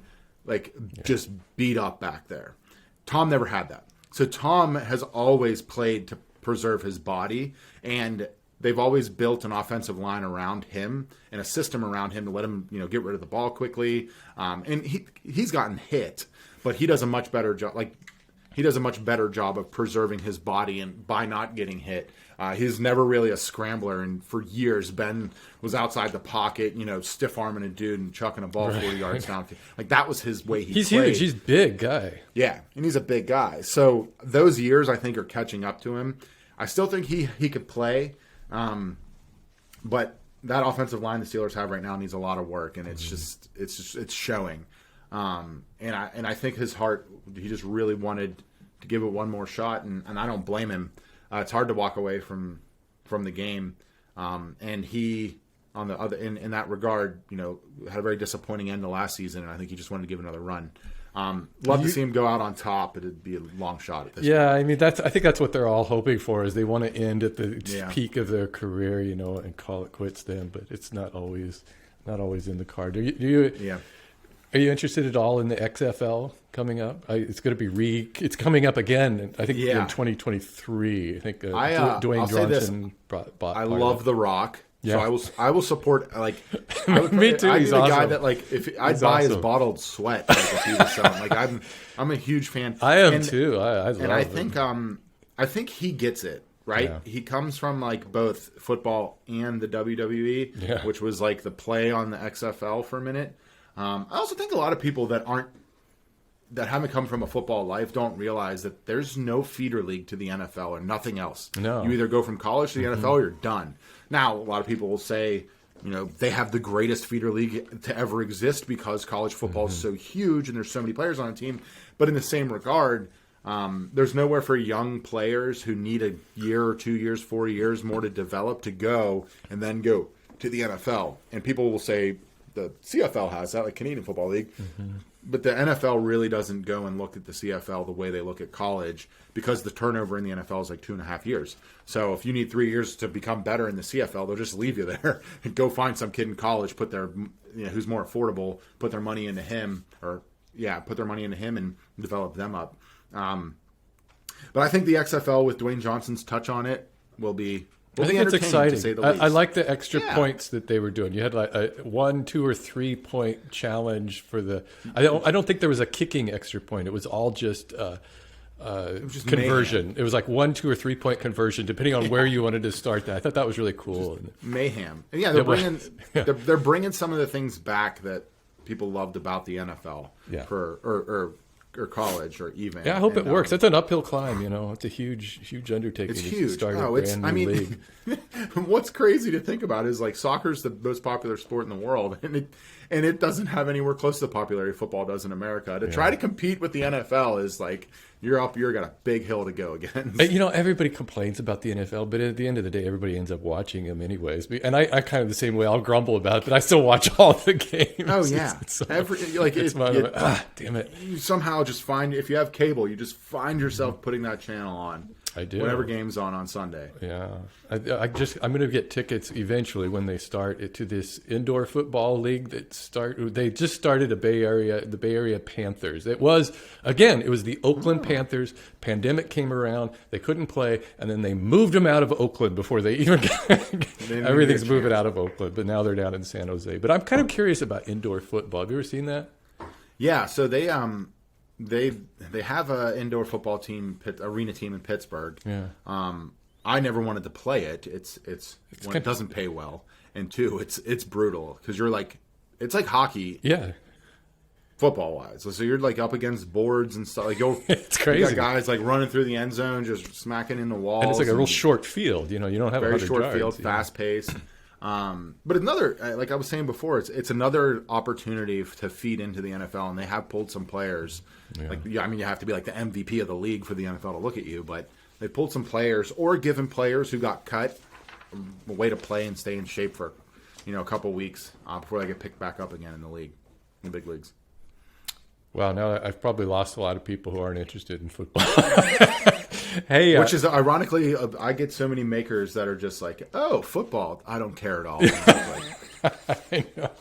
just beat up back there. Tom never had that. So Tom has always played to preserve his body, and they've always built an offensive line around him and a system around him to let him, get rid of the ball quickly. And he's gotten hit, but he does a much better job. He does a much better job of preserving his body and by not getting hit. He's never really a scrambler, and for years Ben was outside the pocket, stiff arming a dude and chucking a ball 40 yards down. Like, that was his way. He's played. huge. He's a big guy. Yeah, and he's a big guy. So those years, I think, are catching up to him. I still think he could play, but that offensive line the Steelers have right now needs a lot of work, and it's showing. And I think his heart, he just really wanted to give it one more shot, and I don't blame him. It's hard to walk away from the game, and he, on the other, in that regard, had a very disappointing end to last season, and I think he just wanted to give another run. Love to see him go out on top. It'd be a long shot at this point. I mean, I think that's what they're all hoping for, is they want to end at the peak of their career, and call it quits then. But it's not always in the card. Are you interested at all in the XFL coming up? It's going to be it's coming up again. I think in 2023. I think Dwayne Johnson bought. I love The Rock. Yeah. So I will support Me too. I'd be He's the awesome. guy that I'd buy his bottled sweat if he was selling. I'm a huge fan. I am too. I love him. I think he gets it. Right, yeah. He comes from both football and the WWE, which was the play on the XFL for a minute. I also think a lot of people that haven't come from a football life don't realize that there's no feeder league to the NFL or nothing else. No. You either go from college to the NFL or you're done. Now, a lot of people will say, they have the greatest feeder league to ever exist because college football is so huge and there's so many players on a team. But in the same regard, There's nowhere for young players who need a year or 2 years, 4 years more to develop to go and then go to the NFL. And people will say the CFL has that, like Canadian Football League. But the NFL really doesn't go and look at the CFL the way they look at college because the turnover in the NFL is like 2.5 years. So if you need 3 years to become better in the CFL, they'll just leave you there and go find some kid in college, put their, who's more affordable, put their money into him, put their money into him and develop them up. But I think the XFL with Dwayne Johnson's touch on it will be. I think it's exciting. To say the least. I like the extra points that they were doing. You had like a 1, 2, or 3 point challenge for the. I don't think there was a kicking extra point. It was all just. It was just conversion. Mayhem. It was like 1, 2, or 3 point conversion, depending on where you wanted to start that. I thought that was really cool. Just mayhem. And yeah, they're bringing some of the things back that people loved about the NFL or college or even. Yeah, I hope it works. That's an uphill climb, It's a huge undertaking. It's huge. Start a brand new league. What's crazy to think about is like soccer's the most popular sport in the world, and it doesn't have anywhere close to the popularity football does in America. To try to compete with the NFL is like you're got a big hill to go against. Everybody complains about the NFL, but at the end of the day, everybody ends up watching them anyways. And I kind of the same way. I'll grumble about it, but I still watch all the games. Oh yeah, damn it. You somehow just find, if you have cable, you just find yourself putting that channel on. I do. Whatever game's on Sunday. Yeah. I'm going to get tickets eventually when they start to this indoor football league they just started the Bay Area Panthers. It was the Oakland Panthers. Pandemic came around, they couldn't play, and then they moved them out of Oakland before they even everything's moving out of Oakland, but now they're down in San Jose. But I'm kind of curious about indoor football. Have you ever seen that? Yeah, so they have an indoor football team, arena team in Pittsburgh. Yeah. I never wanted to play it. It's one, it doesn't pay well, and two, it's brutal because it's like hockey. Yeah. Football wise, so you're like up against boards and stuff. Like it's crazy. You got guys like running through the end zone, just smacking in the walls. And it's like a real short field. You don't have very short yards, field, fast paced. But another, like I was saying before, it's another opportunity to feed into the NFL, and they have pulled some players. Yeah. You have to be like the MVP of the league for the NFL to look at you, but they pulled some players or given players who got cut a way to play and stay in shape for a couple weeks before they get picked back up again in the league, in the big leagues. Wow, now I've probably lost a lot of people who aren't interested in football. Hey, which is ironically, I get so many makers that are just like, "Oh, football, I don't care at all."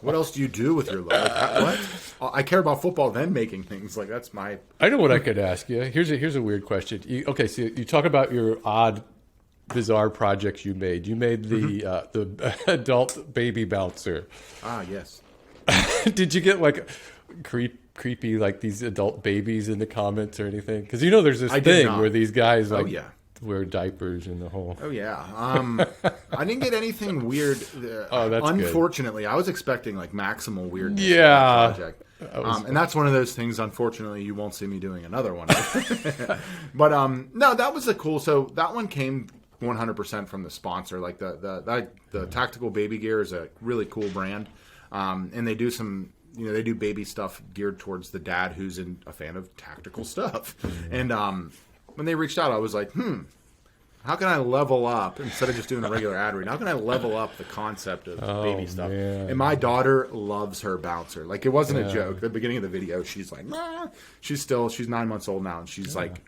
What else do you do with your life? What? I care about football, then making things like that's my. I know what I could ask you. Here's a weird question. So you talk about your odd, bizarre projects you made. You made the adult baby bouncer. Ah, yes. Did you get like creepy like these adult babies in the comments or anything? Because there's this thing where these guys wear diapers in the whole. Oh yeah. I didn't get anything weird. That's unfortunately good. I was expecting like maximal weirdness. Yeah. Project. And that's one of those things. Unfortunately, you won't see me doing another one. But no, that was cool. So that one came 100% from the sponsor. Like the Tactical Baby Gear is a really cool brand, and they do some. They do baby stuff geared towards the dad who's a fan of tactical stuff. And when they reached out, I was like, how can I level up instead of just doing a regular ad read? How can I level up the concept of baby stuff? Man. And my daughter loves her bouncer. Like it wasn't a joke. At the beginning of the video, she's like, nah. She's 9 months old now, and she gets like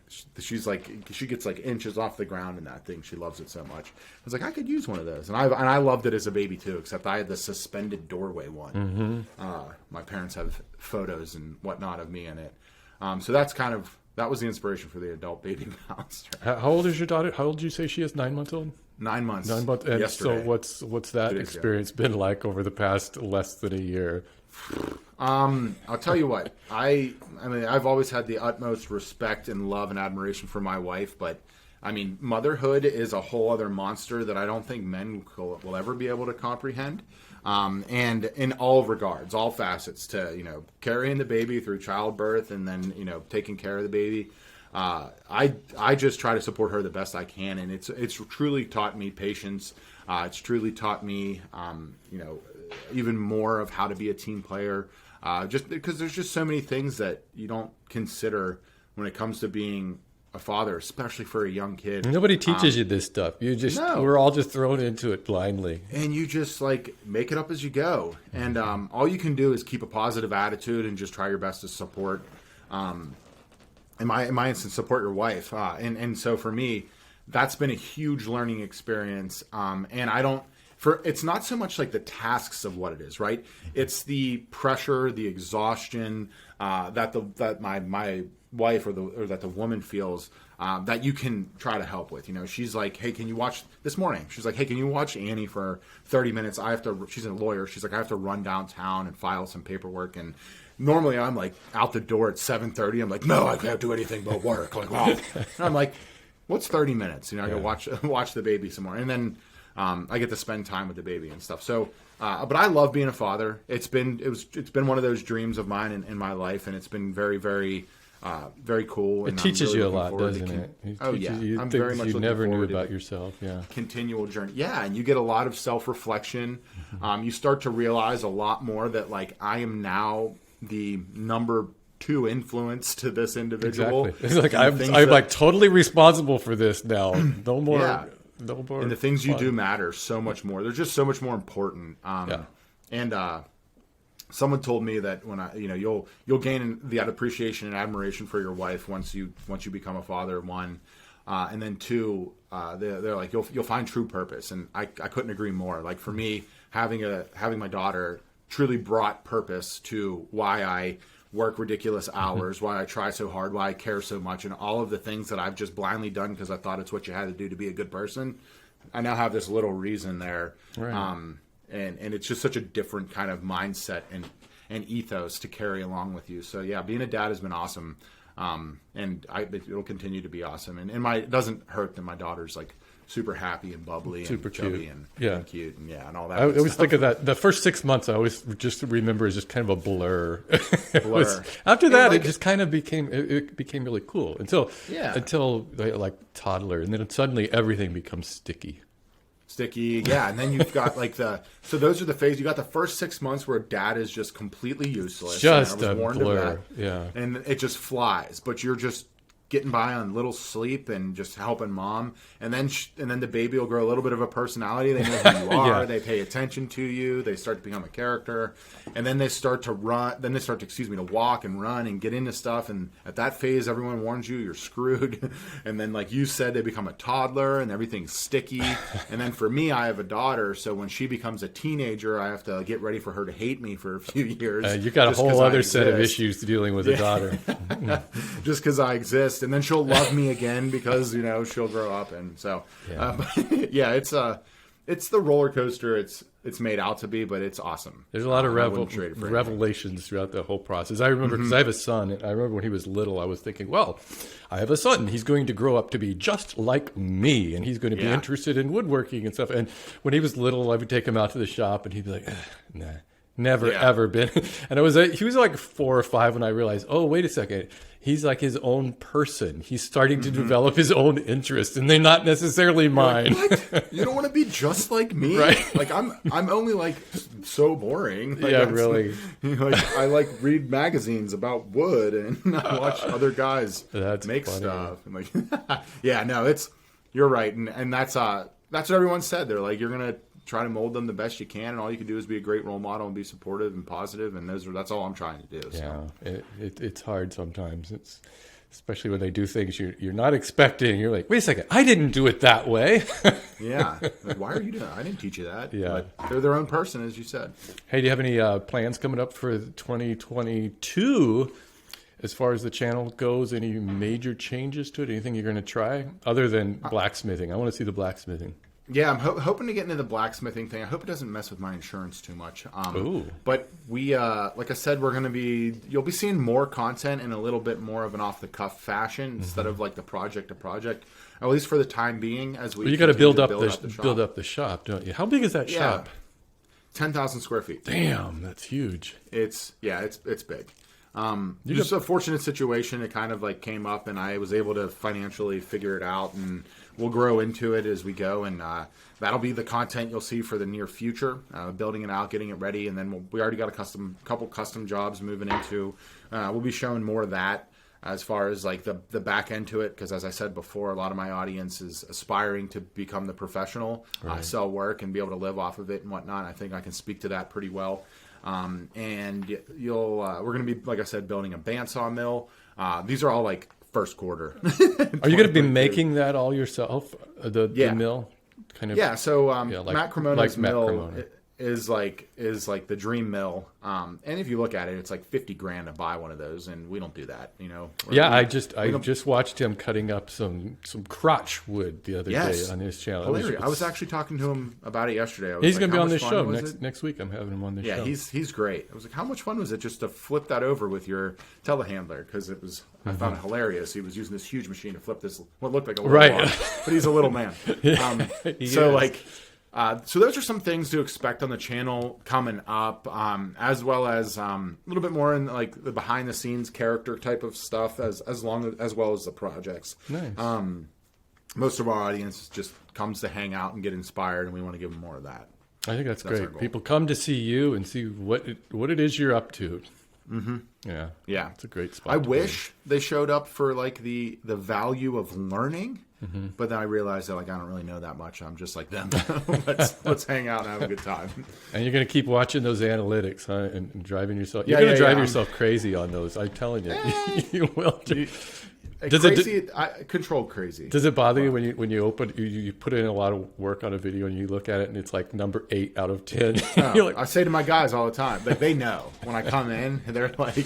inches off the ground in that thing. She loves it so much. I was like, I could use one of those, and I loved it as a baby too. Except I had the suspended doorway one. My parents have photos and whatnot of me in it. So that was the inspiration for the adult baby bouncer. How old is your daughter? How old did you say she is? 9 months old? 9 months. 9 months. And yesterday. So what's that experience been like over the past less than a year? I'll tell you what. I mean, I've always had the utmost respect and love and admiration for my wife, but I mean, motherhood is a whole other monster that I don't think men will ever be able to comprehend. And in all regards, all facets, to carrying the baby through childbirth and then taking care of the baby. I just try to support her the best I can, and it's truly taught me patience. It's truly taught me even more of how to be a team player. Just because there's just so many things that you don't consider when it comes to being a father, especially for a young kid. Nobody teaches you this stuff. We're all just thrown into it blindly. And you just like make it up as you go. And all you can do is keep a positive attitude and just try your best to support, in my instance, support your wife. And so for me, that's been a huge learning experience. And it's not so much like the tasks of what it is, right? It's the pressure, the exhaustion that my wife or that the woman feels that you can try to help with. She's like, hey, can you watch this morning? She's like, hey, can you watch Annie for 30 minutes? She's a lawyer. She's like, I have to run downtown and file some paperwork. And normally I'm like out the door at 7:30. I'm like, no, I can't do anything but work. Like, wow. And I'm like, what's 30 minutes? I go watch the baby some more. And then I get to spend time with the baby and stuff. So, but I love being a father. It's been one of those dreams of mine in my life, and it's been very, very, very cool. It teaches you a lot, doesn't it? I'm very much you never knew about yourself. Yeah, continual journey. Yeah, and you get a lot of self-reflection. You start to realize a lot more that like I am now the number 2 influence to this individual. Exactly. It's like I'm like totally responsible for this now. No more. Yeah. No more. And the things you do matter so much more. They're just so much more important. And someone told me that when you'll gain the appreciation and admiration for your wife once you become a father. 1, and then 2, they're like you'll find true purpose. And I couldn't agree more. Like for me, having my daughter truly brought purpose to why I work ridiculous hours, why I try so hard, why I care so much, and all of the things that I've just blindly done because I thought it's what you had to do to be a good person. I now have this little reason there. Right. And it's just such a different kind of mindset and ethos to carry along with you. So yeah, being a dad has been awesome. And it'll continue to be awesome. And it doesn't hurt that my daughter's like super happy and bubbly super and chubby cute. and cute and all that. I always think of that. The first 6 months, I always just remember as just kind of a blur. After that, it just kind of became really cool until like toddler, and then suddenly everything becomes sticky. Yeah, and then you've got like so those are the phases. You got the first 6 months where dad is just completely useless, just a blur, and it just flies. But you're just getting by on little sleep and just helping mom, and then the baby will grow a little bit of a personality. They know who you are. They pay attention to you. They start to become a character, and then they start to run. Then they start to walk and run and get into stuff. And at that phase, everyone warns you you're screwed. And then, like you said, they become a toddler and everything's sticky. And then for me, I have a daughter, so when she becomes a teenager, I have to get ready for her to hate me for a few years. You got a whole other set of issues dealing with a daughter, just because I exist. And then she'll love me again because she'll grow up, and so it's the roller coaster it's made out to be, but it's awesome. There's a lot of revelations throughout the whole process. I remember because I have a son, and I remember when he was little, I was thinking, well, I have a son. He's going to grow up to be just like me, and he's going to be interested in woodworking and stuff. And when he was little, I would take him out to the shop, and he'd be like, nah. Never, ever been. And he was like 4 or 5 when I realized, oh, wait a second. He's like his own person. He's starting to develop his own interests, and they're not necessarily mine. Like, what? You don't want to be just like me? Right. Like, I'm only like so boring. Like, really. Like, I like read magazines about wood and I watch other guys make funny. Stuff. I'm like, you're right. And that's what everyone said. They're like, you're going to try to mold them the best you can, and all you can do is be a great role model and be supportive and positive, and that's all I'm trying to do. So. Yeah, it's hard sometimes. It's especially when they do things you're not expecting. You're like, wait a second, I didn't do it that way. Yeah, like, why are you doing that? I didn't teach you that. Yeah, but they're their own person, as you said. Hey, do you have any plans coming up for 2022? As far as the channel goes, any major changes to it? Anything you're going to try other than blacksmithing? I want to see the blacksmithing. Yeah, I'm hoping to get into the blacksmithing thing. I hope it doesn't mess with my insurance too much. But we, like I said, you'll be seeing more content in a little bit more of an off-the-cuff fashion instead of like the project to project, at least for the time being. You got to build up the shop, don't you? How big is that shop? 10,000 square feet. Damn, that's huge. It's big. Just a fortunate situation. It kind of like came up, and I was able to financially figure it out, and we'll grow into it as we go, and that'll be the content you'll see for the near future. Building it out, getting it ready, and then we already got a couple custom jobs moving into. We'll be showing more of that as far as like the back end to it, because as I said before, a lot of my audience is aspiring to become the professional, sell work and be able to live off of it and whatnot. I think I can speak to that pretty well. And we're going to be, like I said, building a bandsaw mill. These are all like first quarter. Are you going to be making that all yourself? The mill, kind of. Yeah. So like, Matt Cremona's mill Cremona. is like the dream mill. And if you look at it, it's like $50,000 to buy one of those, and we don't do that. You know. I just watched him cutting up some crotch wood the other day on his channel. Hilarious. I was actually talking to him about it yesterday. He's going to be on this show next week. I'm having him on this show. Yeah, he's great. I was like, how much fun was it just to flip that over with your telehandler? Because it was. I found it hilarious. He was using this huge machine to flip this what looked like a little log, but he's a little man. So those are some things to expect on the channel coming up, as well as a little bit more in like the behind the scenes character type of stuff, as well as the projects. Nice. Most of our audience just comes to hang out and get inspired, and we want to give them more of that. I think that's great. People come to see you and see what it is you're up to. Mm-hmm. Yeah. It's a great spot. I wish they showed up for like the value of learning. Mm-hmm. But then I realized that like I don't really know that much. I'm just like them. let's hang out and have a good time. And you're going to keep watching those analytics, huh? And driving yourself. You're going to drive yourself crazy on those. I'm telling you, you will. Controlled crazy. Does it bother you when you open you put in a lot of work on a video and you look at it and it's like number 8 out of 10? No, like, I say to my guys all the time, like they know when I come in, they're like.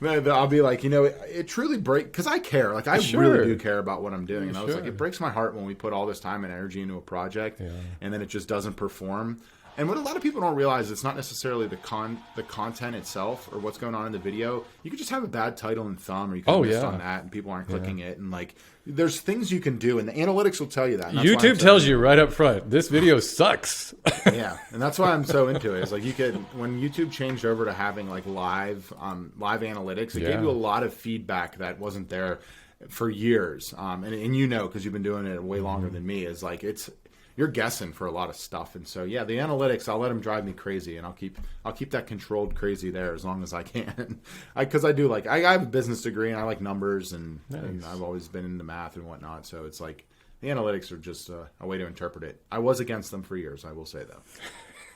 I'll be like, it truly breaks, because I care. Like, I really do care about what I'm doing. And I was like, it breaks my heart when we put all this time and energy into a project and then it just doesn't perform. And what a lot of people don't realize, it's not necessarily the content itself or what's going on in the video. You could just have a bad title and thumb, or you can miss on that and people aren't clicking it. And like, there's things you can do, and the analytics will tell you that. YouTube tells you right up front, this video sucks. Yeah, and that's why I'm so into it. It's like when YouTube changed over to having like live analytics, it gave you a lot of feedback that wasn't there for years. And because you've been doing it way longer than me, is like you're guessing for a lot of stuff. And so the analytics, I'll let them drive me crazy, and I'll keep that controlled crazy there as long as I can. Because I do like I have a business degree and I like numbers and I've always been into math and whatnot. So it's like the analytics are just a way to interpret it. I was against them for years, I will say though.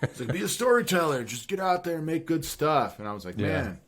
It's like, be a storyteller, just get out there and make good stuff. And I was like, man,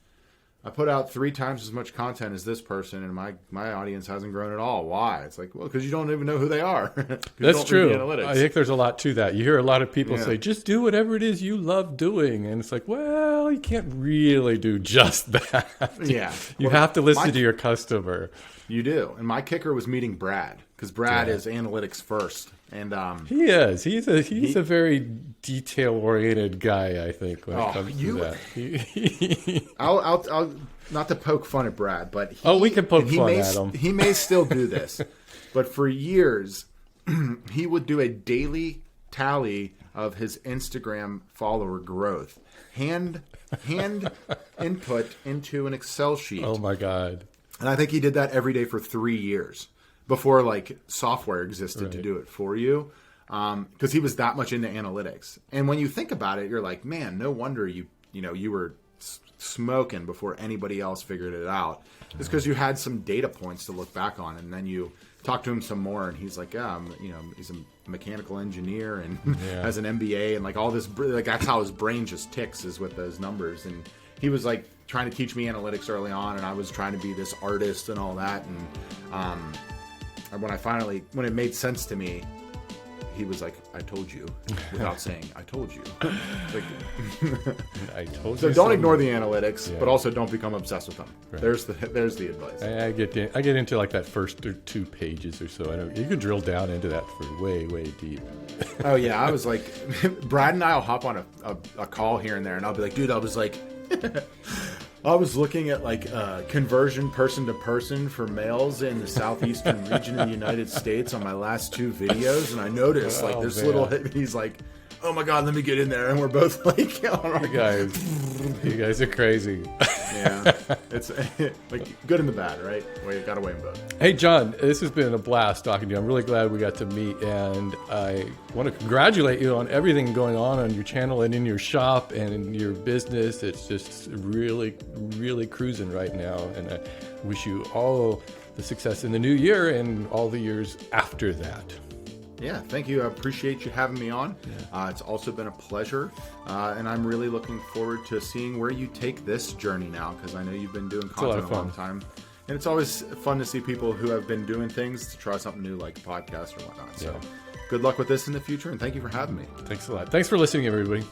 I put out 3 times as much content as this person, and my audience hasn't grown at all. Why? It's like, well, because you don't even know who they are. That's true. I think there's a lot to that. You hear a lot of people say, just do whatever it is you love doing. And it's like, well, you can't really do just that. Yeah. You have to listen to your customer. You do. And my kicker was meeting Brad, because Brad is analytics first. And he is. He's a very detail-oriented guy, I think, when it comes to that. I'll not to poke fun at Brad, but we can poke fun at him. He may still do this, but for years he would do a daily tally of his Instagram follower growth, hand input into an Excel sheet. Oh my God! And I think he did that every day for 3 years. Before like software existed to do it for you, because he was that much into analytics. And when you think about it, you're like, man, no wonder you were smoking before anybody else figured it out. It's because you had some data points to look back on, and then you talk to him some more, and he's like, he's a mechanical engineer and has an MBA, and like all this, like that's how his brain just ticks, is with those numbers. And he was like trying to teach me analytics early on, and I was trying to be this artist and all that, and when it made sense to me, he was like, I told you, without saying, I told you. Like, I told so you. Don't ignore the analytics, but also don't become obsessed with them. Right. There's the advice. I get into like that first 2 pages or so. You can drill down into that for way, way deep. Oh yeah, I was like, Brad and I will hop on a call here and there, and I'll be like, dude, I was like, I was looking at like conversion person to person for males in the southeastern region of the United States on my last 2 videos, and I noticed like there's little. He's like, "Oh my God, let me get in there," and we're both like, "You guys are crazy." Yeah, it's like good and the bad, right? We got to weigh them both. Hey, John, this has been a blast talking to you. I'm really glad we got to meet, and I want to congratulate you on everything going on your channel and in your shop and in your business. It's just really, really cruising right now, and I wish you all the success in the new year and all the years after that. Yeah, thank you. I appreciate you having me on. It's also been a pleasure, and I'm really looking forward to seeing where you take this journey now, because I know you've been doing content a long time. And it's always fun to see people who have been doing things to try something new, like a podcast or whatnot. So good luck with this in the future, and thank you for having me. Thanks a lot. Thanks for listening, everybody.